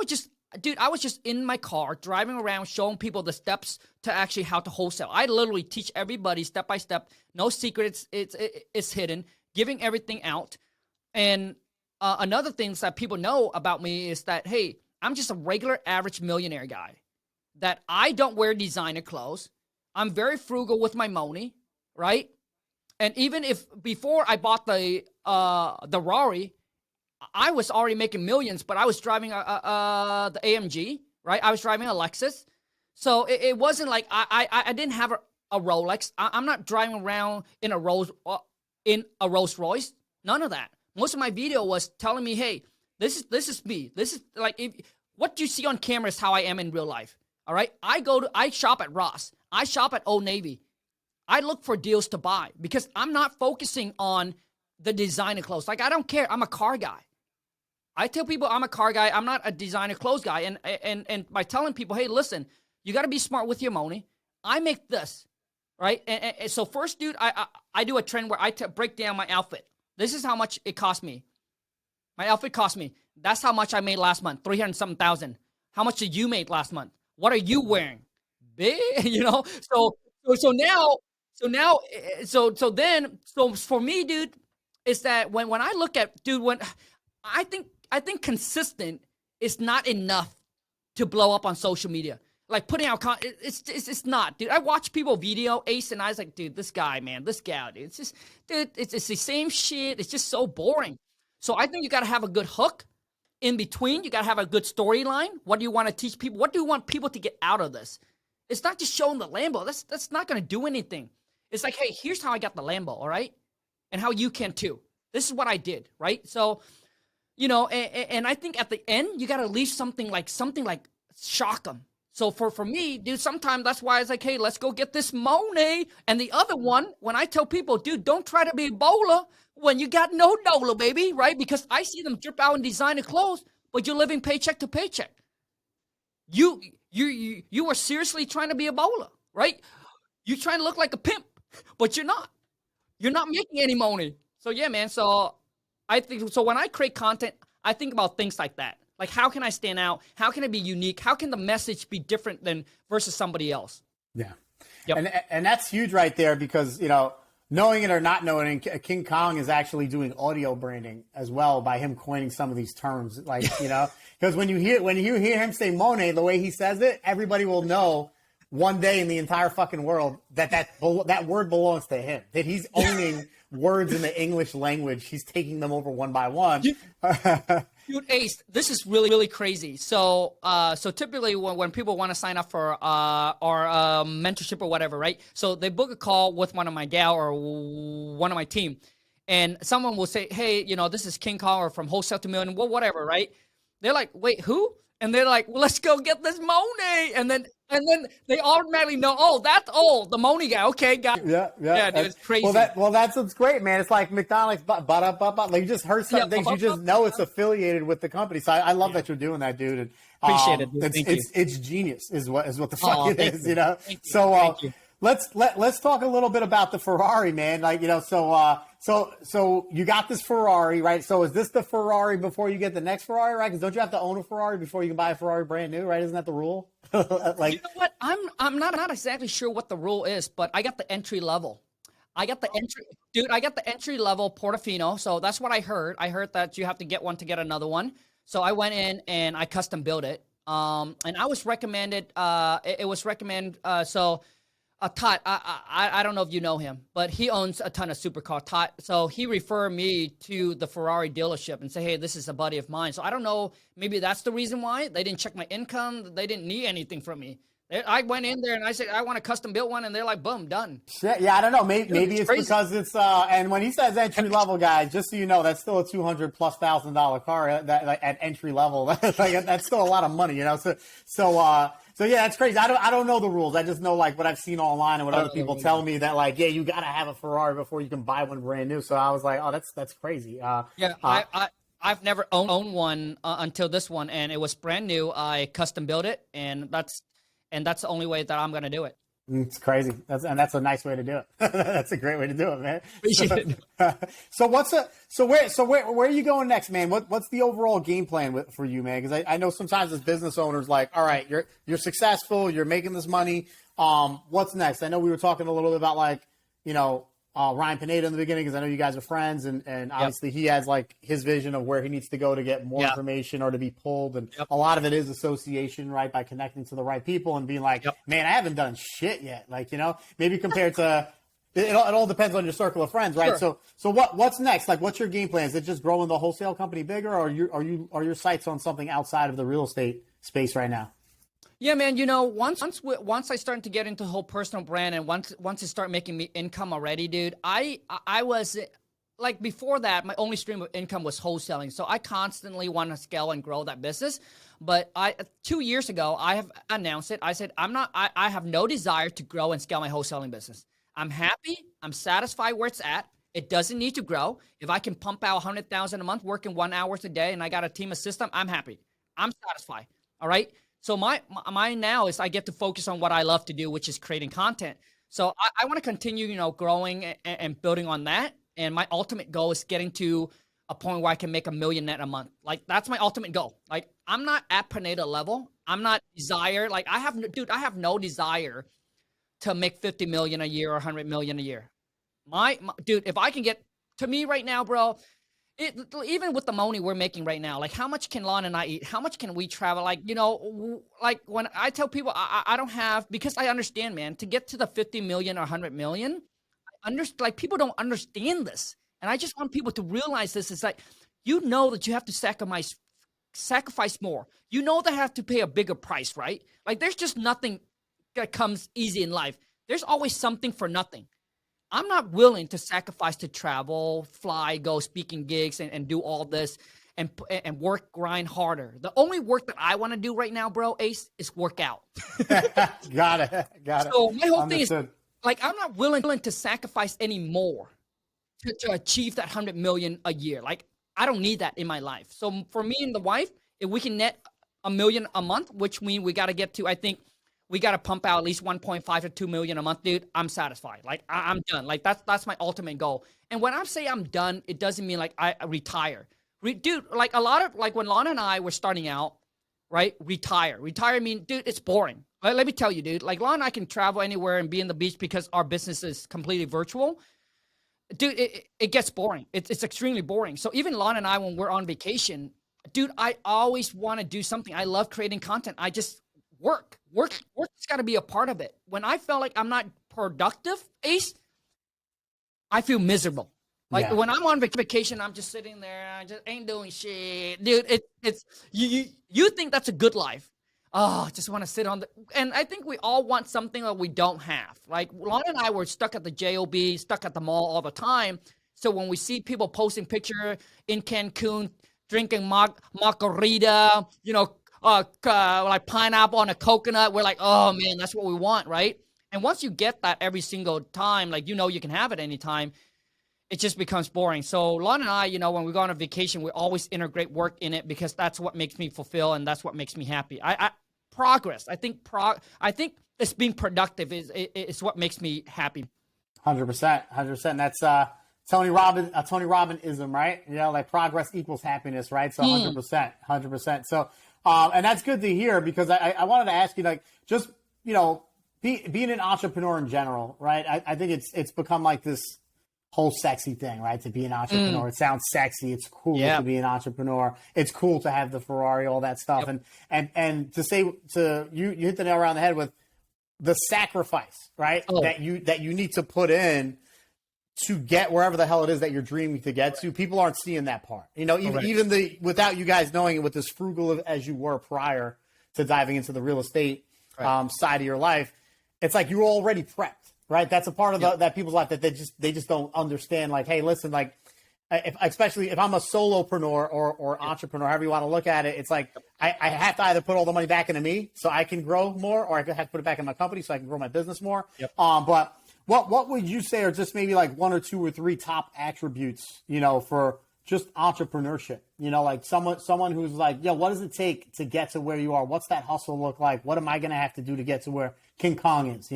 was just in my car driving around showing people the steps to actually how to wholesale. I literally teach everybody step by step, no secrets, it's hidden, giving everything out. And another thing that people know about me is that, hey, I'm just a regular average millionaire guy, that I don't wear designer clothes. I'm very frugal with my money, right? And even if before I bought the Rari, I was already making millions, but I was driving the AMG, right? I was driving a Lexus. So it wasn't like I didn't have a Rolex. I'm not driving around in a Rolls Royce. None of that. Most of my video was telling me, hey, this is me. This is like, what you see on camera is how I am in real life. All right. I shop at Ross. I shop at Old Navy. I look for deals to buy because I'm not focusing on the designer clothes. Like, I don't care. I'm a car guy. I tell people I'm a car guy. I'm not a designer clothes guy. And by telling people, hey, listen, you got to be smart with your money. I make this, right? And so first, dude, I do a trend where I break down my outfit. This is how much it cost me. My outfit cost me. That's how much I made last month, 300-something thousand. How much did you make last month? What are you wearing? Big, So for me, dude, is that when I look at, dude, when I think consistent is not enough to blow up on social media. Like putting out content, it's not, dude. I watch people video Ace and I was like, dude, this guy, man, this gal, dude. It's just, dude, it's the same shit. It's just so boring. So I think you got to have a good hook in between. You got to have a good storyline. What do you want to teach people? What do you want people to get out of this? It's not just showing the Lambo. That's not going to do anything. It's like, hey, here's how I got the Lambo, all right? And how you can too. This is what I did, right? So, and I think at the end, you got to leave something like shock them. So for me, dude, sometimes that's why it's like, hey, let's go get this money. And the other one, when I tell people, dude, don't try to be a bowler when you got no dollar, baby, right? Because I see them drip out in designer clothes, but you're living paycheck to paycheck. You are seriously trying to be a bowler, right? You're trying to look like a pimp, but you're not. You're not making any money. So yeah, man. So I think, so when I create content, I think about things like that. Like, how can I stand out? How can it be unique? How can the message be different than versus somebody else? Yeah. Yep. And that's huge right there because, knowing it or not knowing it, King Khang is actually doing audio branding as well by him coining some of these terms. Like, because when you hear him say Monet, the way he says it, everybody will know one day in the entire fucking world that word belongs to him. That he's owning words in the English language. He's taking them over one by one. Dude, Ace, this is really, really crazy. So, so typically when people want to sign up for our mentorship or whatever, right? So they book a call with one of my gal or one of my team, and someone will say, "Hey, this is King Khang or from Wholesale to Million, well, whatever," right? They're like, "Wait, who?" And they're like, well, "Let's go get this money," and then they automatically know, "Oh, that's the money guy." Okay, got it. Yeah, Dude, it's crazy. That's what's great, man. It's like McDonald's, like you just heard some things, you just know it's affiliated with the company. So I love that you're doing that, dude. And appreciate it, dude. Thank you. It's genius, is what the fuck it is, Thank you. So Thank you. let's talk a little bit about the Ferrari, man. Like so you got this Ferrari, right? So is this the Ferrari before you get the next Ferrari, right? Because don't you have to own a Ferrari before you can buy a Ferrari brand new, right? Isn't that the rule? Like, you know what? I'm not exactly sure what the rule is, but I got the entry level. I got the entry level Portofino. So that's what I heard. I heard that you have to get one to get another one. So I went in and I custom built it. And I was recommended. It was recommended. Todd, I don't know if you know him, but he owns a ton of supercars. Todd, so he referred me to the Ferrari dealership and say, "Hey, this is a buddy of mine." So I don't know, maybe that's the reason why they didn't check my income. They didn't need anything from me. I went in there and I said, "I want a custom built one," and they're like, "Boom, done." Shit, yeah, I don't know. Maybe it's because it's and when he says entry level, guys, just so you know, that's still a $200,000+ car that like, at entry level. That's still a lot of money, So yeah, that's crazy. I don't know the rules. I just know like what I've seen online and what other people tell me that like, yeah, you gotta have a Ferrari before you can buy one brand new. So I was like, oh, that's crazy. I've never owned one until this one, and it was brand new. I custom built it, and that's the only way that I'm gonna do it. It's crazy. That's a nice way to do it. That's a great way to do it, man. So where are you going next, man? What's the overall game plan for you, man? Because I know sometimes as business owners, like, all right, you're successful, you're making this money. What's next? I know we were talking a little bit about like, Ryan Pineda in the beginning, because I know you guys are friends, and obviously he has like his vision of where he needs to go to get more information or to be pulled, and a lot of it is association, right? By connecting to the right people and being like, man, I haven't done shit yet, like maybe compared to it all depends on your circle of friends, right? Sure. So what's next? Like, what's your game plan? Is it just growing the wholesale company bigger, or are your sights on something outside of the real estate space right now? Yeah, man. Once I started to get into the whole personal brand, and once it started making me income already, dude, I was like, before that, my only stream of income was wholesaling. So I constantly want to scale and grow that business. But 2 years ago, I have announced it. I said, I have no desire to grow and scale my wholesaling business. I'm happy. I'm satisfied where it's at. It doesn't need to grow. If I can pump out 100,000 a month, working 1 hour a day, and I got a team of system, I'm happy. I'm satisfied. All right. So my now is I get to focus on what I love to do, which is creating content. So I want to continue, growing and building on that. And my ultimate goal is getting to a point where I can make $1 million net a month. Like, that's my ultimate goal. Like, I'm not at Pineda level. I'm not desire. Like, I have no desire to make 50 million a year or 100 million a year. My dude, if I can get to me right now, bro, even with the money we're making right now, like, how much can Lon and I eat? How much can we travel? Like, like when I tell people I don't have, because I understand, man, to get to the 50 million or 100 million, like, people don't understand this. And I just want people to realize this. It's like, that you have to sacrifice more. They have to pay a bigger price, right? Like, there's just nothing that comes easy in life. There's always something for nothing. I'm not willing to sacrifice to travel, fly, go speaking gigs, and do all this and grind harder. The only work that I want to do right now, bro, Ace, is work out. Got it. So my whole thing is, like, I'm not willing to sacrifice any more to achieve that 100 million a year. Like, I don't need that in my life. So for me and the wife, if we can net $1 million a month, which means we got to get to, I think, we got to pump out at least 1.5 to 2 million a month, dude. I'm satisfied. Like, I'm done. Like, that's my ultimate goal. And when I say I'm done, it doesn't mean like I retire. Dude, like, a lot of, like, when Lana and I were starting out, right? Retire. I mean, dude, it's boring. Let me tell you, dude. Like, Lana and I can travel anywhere and be in the beach because our business is completely virtual. Dude, it gets boring. It's extremely boring. So even Lana and I, when we're on vacation, dude, I always want to do something. I love creating content. I just Work's got to be a part of it. When I felt like I'm not productive, Ace, I feel miserable. Like Yeah. when I'm on vacation, I'm just sitting there, I just ain't doing shit, dude. It's you think that's a good life. Oh, I just want to sit on the. And I think we all want something that we don't have. Like Lon and I were stuck at the job, stuck at the mall all the time. So when we see people posting picture in Cancun, drinking margarita, like pineapple on a coconut, we're like, oh man, that's what we want, right? And once you get that every single time, like you can have it anytime, it just becomes boring. So Lon and I, when we go on a vacation, we always integrate work in it because that's what makes me fulfill and that's what makes me happy. I progress. I think it's being productive is what makes me happy. 100%, 100%. That's Tony Robbinism, right? Like progress equals happiness, right? So 100%, 100%. So, and that's good to hear because I wanted to ask you, like, just being an entrepreneur in general, right? I think it's become like this whole sexy thing, right? To be an entrepreneur. It sounds sexy. It's cool to be an entrepreneur. It's cool to have the Ferrari, all that stuff. Yep. And you hit the nail around the head with the sacrifice, right? That you need to put in to get wherever the hell it is that you're dreaming to get to. People aren't seeing that part. Even without you guys knowing it, with as frugal as you were prior to diving into the real estate side of your life, it's like you're already prepped. Right, that's a part of that people's life that they just don't understand. Like, hey, listen, like, especially if I'm a solopreneur or entrepreneur, however you want to look at it, it's like I have to either put all the money back into me so I can grow more, or I have to put it back in my company so I can grow my business more. Yep. But what would you say are just maybe like one or two or three top attributes, for just entrepreneurship? Like someone who's like, what does it take to get to where you are? What's that hustle look like? What am I going to have to do to get to where King Khang is?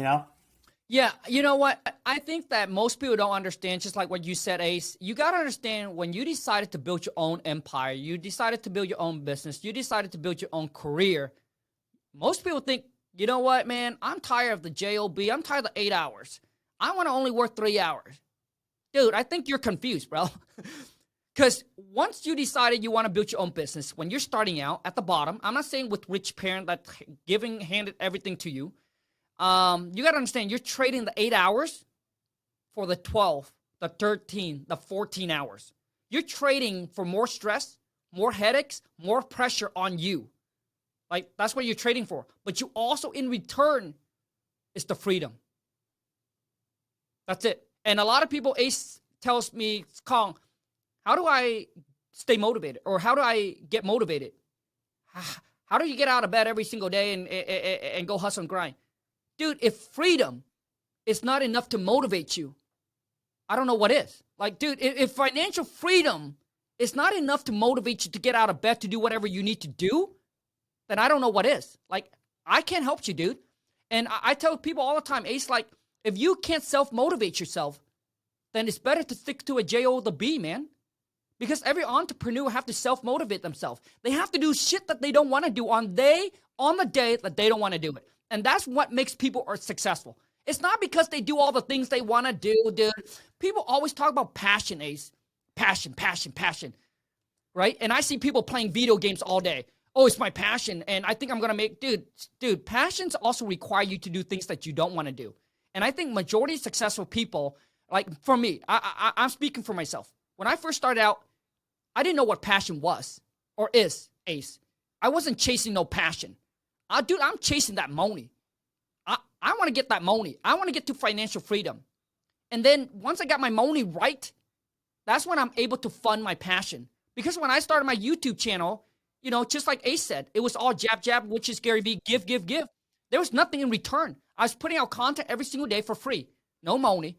Yeah, you know what? I think that most people don't understand, just like what you said, Ace. You got to understand when you decided to build your own empire, you decided to build your own business, you decided to build your own career. Most people think, you know what, man? I'm tired of the job. I'm tired of the 8 hours. I want to only work 3 hours. Dude, I think you're confused, bro. Because once you decided you want to build your own business, when you're starting out at the bottom, I'm not saying with rich parent that handed everything to you. You got to understand, you're trading the 8 hours for the 12, the 13, the 14 hours. You're trading for more stress, more headaches, more pressure on you. Like, that's what you're trading for. But you also, in return, is the freedom. That's it. And a lot of people, Ace tells me, Khang, how do I stay motivated? Or how do I get motivated? How do you get out of bed every single day and go hustle and grind? Dude, if freedom is not enough to motivate you, I don't know what is. Like, dude, if financial freedom is not enough to motivate you to get out of bed to do whatever you need to do, then I don't know what is. Like, I can't help you, dude. And I tell people all the time, Ace, like, if you can't self-motivate yourself, then it's better to stick to a job, man. Because every entrepreneur have to self-motivate themselves. They have to do shit that they don't want to do on the day that they don't want to do it. And that's what makes people are successful. It's not because they do all the things they want to do, dude. People always talk about passion, Ace. Passion, right? And I see people playing video games all day. Oh, it's my passion, and I think I'm going to make... Dude, passions also require you to do things that you don't want to do. And I think majority of successful people, like for me, I'm speaking for myself. When I first started out, I didn't know what passion was or is, Ace. I wasn't chasing no passion. Dude, I'm chasing that money. I want to get that money. I want to get to financial freedom. And then once I got my money right, that's when I'm able to fund my passion. Because when I started my YouTube channel, just like Ace said, it was all jab, which is Gary Vee, give. There was nothing in return. I was putting out content every single day for free. No money.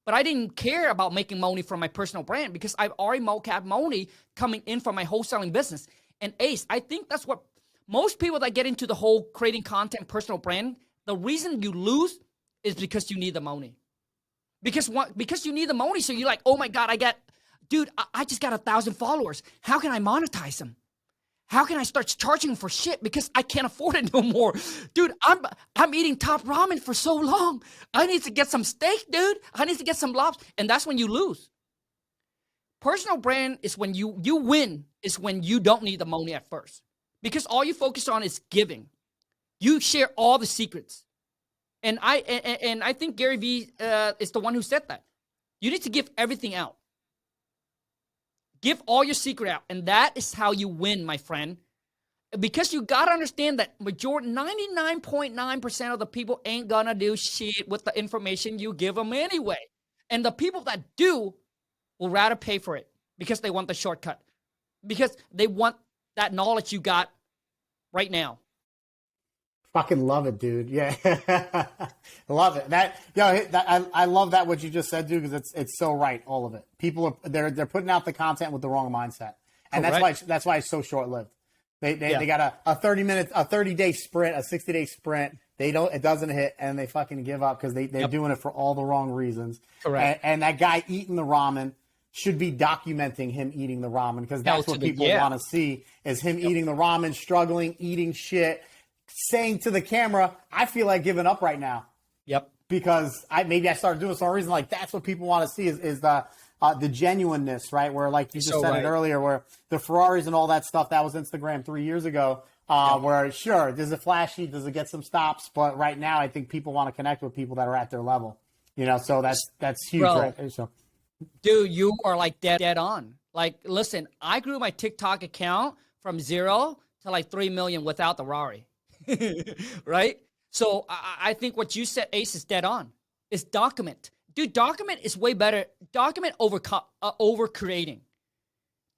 But I didn't care about making money from my personal brand because I've already had money coming in from my wholesaling business. And Ace, I think that's what most people that get into the whole creating content, personal brand, the reason you lose is because you need the money. Because you need the money, so you're like, oh my God, I just got 1,000 followers. How can I monetize them? How can I start charging them for shit? Because I can't afford it no more. Dude, I'm eating top ramen for so long. I need to get some steak, dude. I need to get some lobster. And that's when you lose. Personal brand is when you win, is when you don't need the money at first. Because all you focus on is giving. You share all the secrets. And I think Gary Vee is the one who said that. You need to give everything out. Give all your secret out. And that is how you win, my friend. Because you got to understand that 99.9% of the people ain't going to do shit with the information you give them anyway. And the people that do will rather pay for it because they want the shortcut. Because they want that knowledge you got right now. Fucking love it, dude. Yeah, love it. I love that what you just said, dude, because it's so right. All of it. People are they're putting out the content with the wrong mindset, and that's why it's so short lived. They got a 30-day sprint, a 60-day sprint. It doesn't hit, and they fucking give up because they're doing it for all the wrong reasons. Correct. And that guy eating the ramen should be documenting him eating the ramen because that's what people want to see is him eating the ramen, struggling, eating shit. Saying to the camera, I feel like giving up right now. Yep. Because I started doing it for some reason. Like that's what people want to see is the genuineness, right? Where like you just said it earlier, where the Ferraris and all that stuff that was Instagram 3 years ago. Where sure, does it flashy? Does it get some stops? But right now, I think people want to connect with people that are at their level. You know, so that's huge. Bro, right? So, dude, you are like dead on. Like, listen, I grew my TikTok account from 0 to like 3 million without the Rari. Right? So I think what you said, Ace, is dead on. It's document. Dude, document is way better. Document over creating.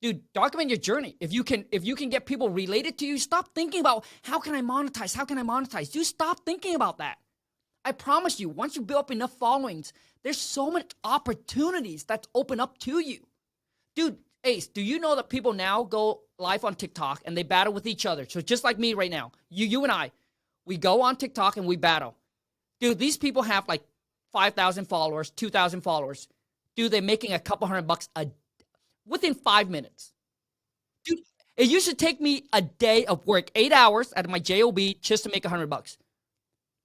Dude, document your journey. If you can get people related to you, stop thinking about how can I monetize? How can I monetize? Dude, stop thinking about that. I promise you, once you build up enough followings, there's so many opportunities that's open up to you. Dude, Ace, do you know that people now go live on TikTok and they battle with each other? So just like me right now, you and I, we go on TikTok and we battle. Dude, these people have like 5,000 followers, 2,000 followers. Dude, they're making a couple $100 within 5 minutes. Dude, it used to take me a day of work, 8 hours out of my job just to make $100.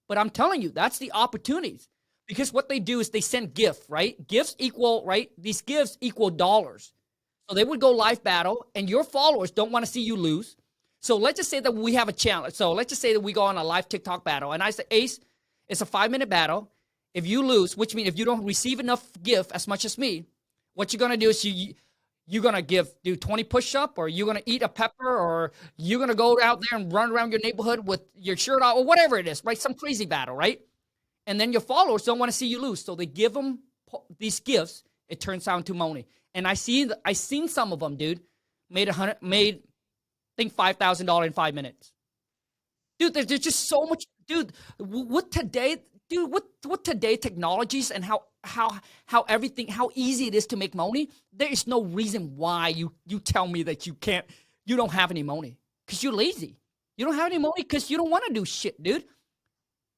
But I'm telling you, that's the opportunities. Because what they do is they send gifts, right? Gifts equal, right? These gifts equal dollars. So they would go live battle, and your followers don't want to see you lose. So let's just say that we have a challenge. So let's just say that we go on a live TikTok battle, and I say, Ace, it's a 5-minute battle. If you lose, which means if you don't receive enough gift as much as me, what you're going to do is you're going to do 20 push-up, or you're going to eat a pepper, or you're going to go out there and run around your neighborhood with your shirt off, or whatever it is, right? Some crazy battle, right? And then your followers don't want to see you lose. So they give them these gifts. It turns out into money. And I seen some of them, dude, made I think $5,000 in 5 minutes. Dude, there's just so much, dude. With today technologies and how everything, how easy it is to make money, there is no reason why you tell me that you don't have any money because you're lazy. You don't have any money because you don't want to do shit, dude.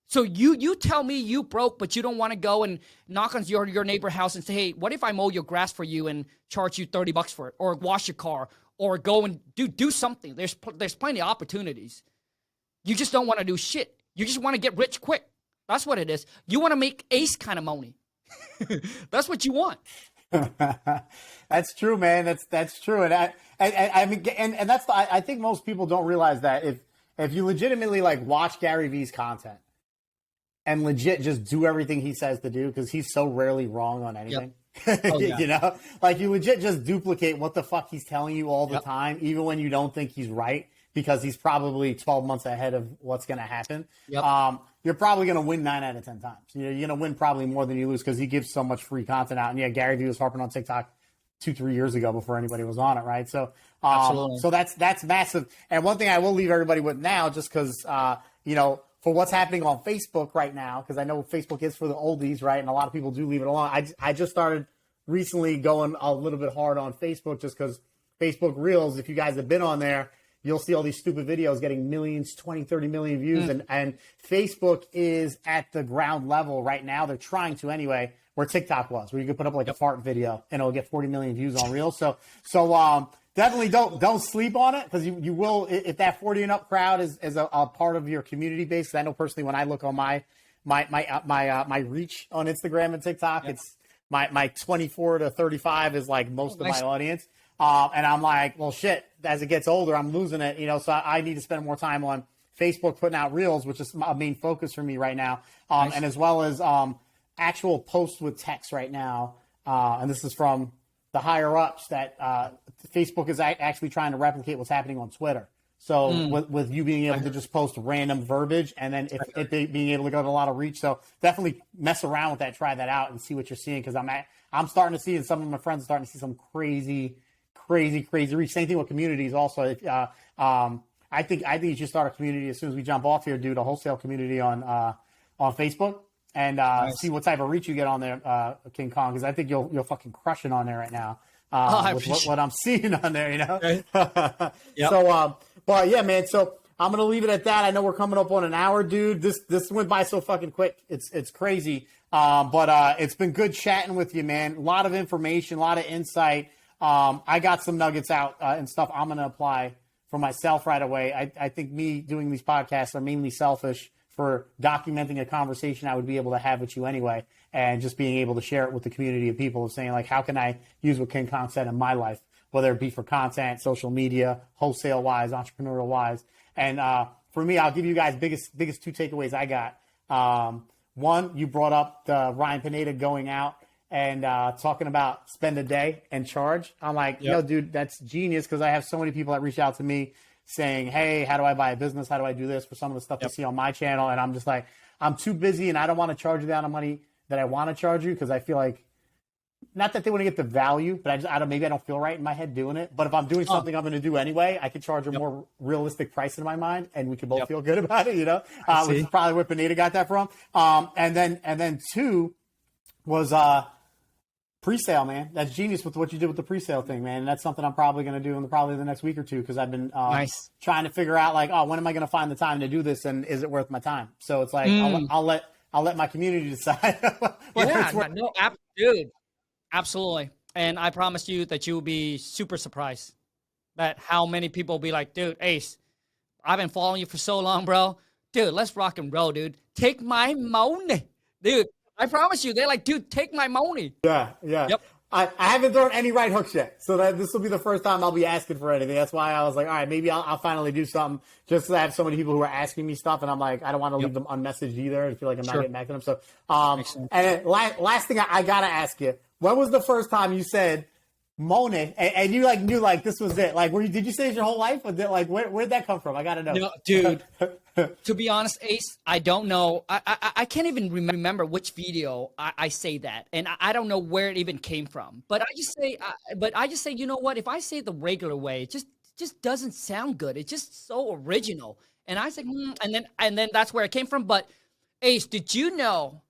So you tell me you broke, but you don't want to go and knock on your neighbor house and say, hey, what if I mow your grass for you and charge you $30 for it, or wash your car, or go and do something? There's plenty of opportunities. You just don't want to do shit. You just want to get rich quick. That's what it is. You want to make Ace kind of money. That's what you want. That's true, man. That's true, and I mean, and that's I think most people don't realize that if you legitimately like watch Gary Vee's content and legit just do everything he says to do, because he's so rarely wrong on anything. Yep. Oh, yeah. You know, like you legit just duplicate what the fuck he's telling you all the time, even when you don't think he's right, because he's probably 12 months ahead of what's going to happen. Yep. You're probably going to win 9 out of 10 times. You know, you're going to win probably more than you lose because he gives so much free content out. And yeah, Gary Vee was harping on TikTok 2-3 years ago before anybody was on it, right? So, so that's massive. And one thing I will leave everybody with now, just because, you know, for what's happening on Facebook right now, because I know Facebook is for the oldies, right? And a lot of people do leave it alone. I just started recently going a little bit hard on Facebook just because Facebook Reels, if you guys have been on there, you'll see all these stupid videos getting millions, 20, 30 million views. And Facebook is at the ground level right now. They're trying to anyway, where TikTok was, where you could put up like a fart video and it'll get 40 million views on Reels. So definitely don't sleep on it, because you will, if that 40 and up crowd is a part of your community base. I know personally when I look on my reach on Instagram and TikTok, it's my 24 to 35 is like most of my audience. And I'm like, well, shit, as it gets older, I'm losing it, you know, so I need to spend more time on Facebook putting out reels, which is a main focus for me right now, and as well as actual posts with text right now. And this is from the higher ups that Facebook is actually trying to replicate what's happening on Twitter. So with you being able to just post random verbiage, and then if they being able to go to a lot of reach, so definitely mess around with that, try that out, and see what you're seeing, because I'm starting to see, and some of my friends are starting to see some crazy reach. Same thing with communities also. I think you should start a community as soon as we jump off here, dude. A wholesale community on Facebook, and see what type of reach you get on there, King Khang, because I think you'll fucking crush it on there right now. With what I'm seeing on there, you know. Yep. So, but yeah, man. So I'm gonna leave it at that. I know we're coming up on an hour, dude. This went by so fucking quick. It's crazy. But it's been good chatting with you, man. A lot of information, a lot of insight. I got some nuggets out and stuff I'm gonna apply for myself right away. I think me doing these podcasts are mainly selfish for documenting a conversation I would be able to have with you anyway, and just being able to share it with the community of people, of saying, like, how can I use what King Khang said in my life, whether it be for content, social media, wholesale wise, entrepreneurial wise. And for me, I'll give you guys biggest two takeaways I got. One, you brought up the Ryan Pineda going out and talking about spend a day and charge. I'm like, yo, dude, that's genius, because I have so many people that reach out to me saying, hey, how do I buy a business? How do I do this for some of the stuff you see on my channel? And I'm just like, I'm too busy and I don't want to charge you the amount of money that I want to charge you, because I feel like, not that they want to get the value, but maybe I don't feel right in my head doing it. But if I'm doing something I'm going to do anyway, I could charge a more realistic price in my mind, and we could both feel good about it, you know, which is probably where Pineda got that from. And then two was pre-sale, man. That's genius with what you did with the pre-sale thing, man. And that's something I'm probably going to do in probably the next week or two, because I've been trying to figure out, like, when am I going to find the time to do this, and is it worth my time? So it's like, I'll let my community decide. Dude, absolutely. And I promise you that you will be super surprised at how many people will be like, dude, Ace, I've been following you for so long, bro. Dude, let's rock and roll, dude. Take my money. Dude, I promise you, they're like, dude, take my money. Yeah. Yep. I haven't thrown any right hooks yet, so this will be the first time I'll be asking for anything. That's why I was like, all right, maybe I'll finally do something, just because I have so many people who are asking me stuff, and I'm like, I don't want to leave them unmessaged either. I feel like I'm not getting back to them. So, and then last thing I gotta ask you, when was the first time you said Monet, and you like knew like this was it? Like, did you say it your whole life, or where'd that come from? I gotta know. No, dude. To be honest, Ace, I don't know. I can't even remember which video I say that, and I don't know where it even came from. But I just say, you know what? If I say it the regular way, it just doesn't sound good. It's just so original. And I said, and then that's where it came from. But Ace, did you know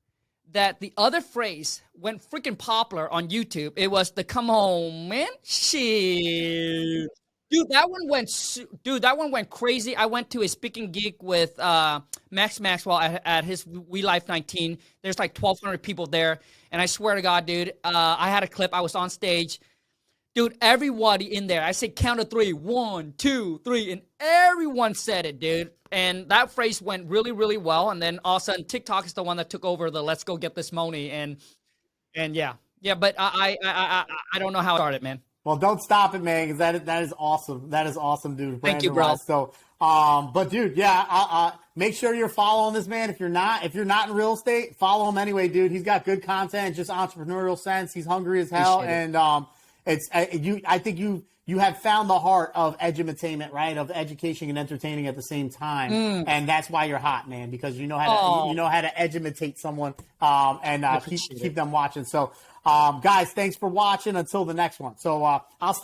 that the other phrase went freaking popular on YouTube? It was the "come home, man." Shit. Dude, that one went crazy. I went to a speaking gig with Max Maxwell at his We Life 19. There's like 1,200 people there. And I swear to God, dude, I had a clip. I was on stage. Dude, everybody in there, I said count of 3. 1, 2, 3. And everyone said it, dude. And that phrase went really, really well. And then all of a sudden, TikTok is the one that took over the "let's go get this money." And yeah. But I don't know how it started, man. Well, don't stop it, man, because that is awesome. That is awesome, dude. Thank you, bro. So, but dude, yeah, make sure you're following this man. If you're not in real estate, follow him anyway, dude. He's got good content, just entrepreneurial sense. He's hungry as hell, and I think you have found the heart of edutainment, right? Of education and entertaining at the same time, and that's why you're hot, man. Because you know how to edumitate someone, and keep them watching. So, guys, thanks for watching. Until the next one. So I'll stop.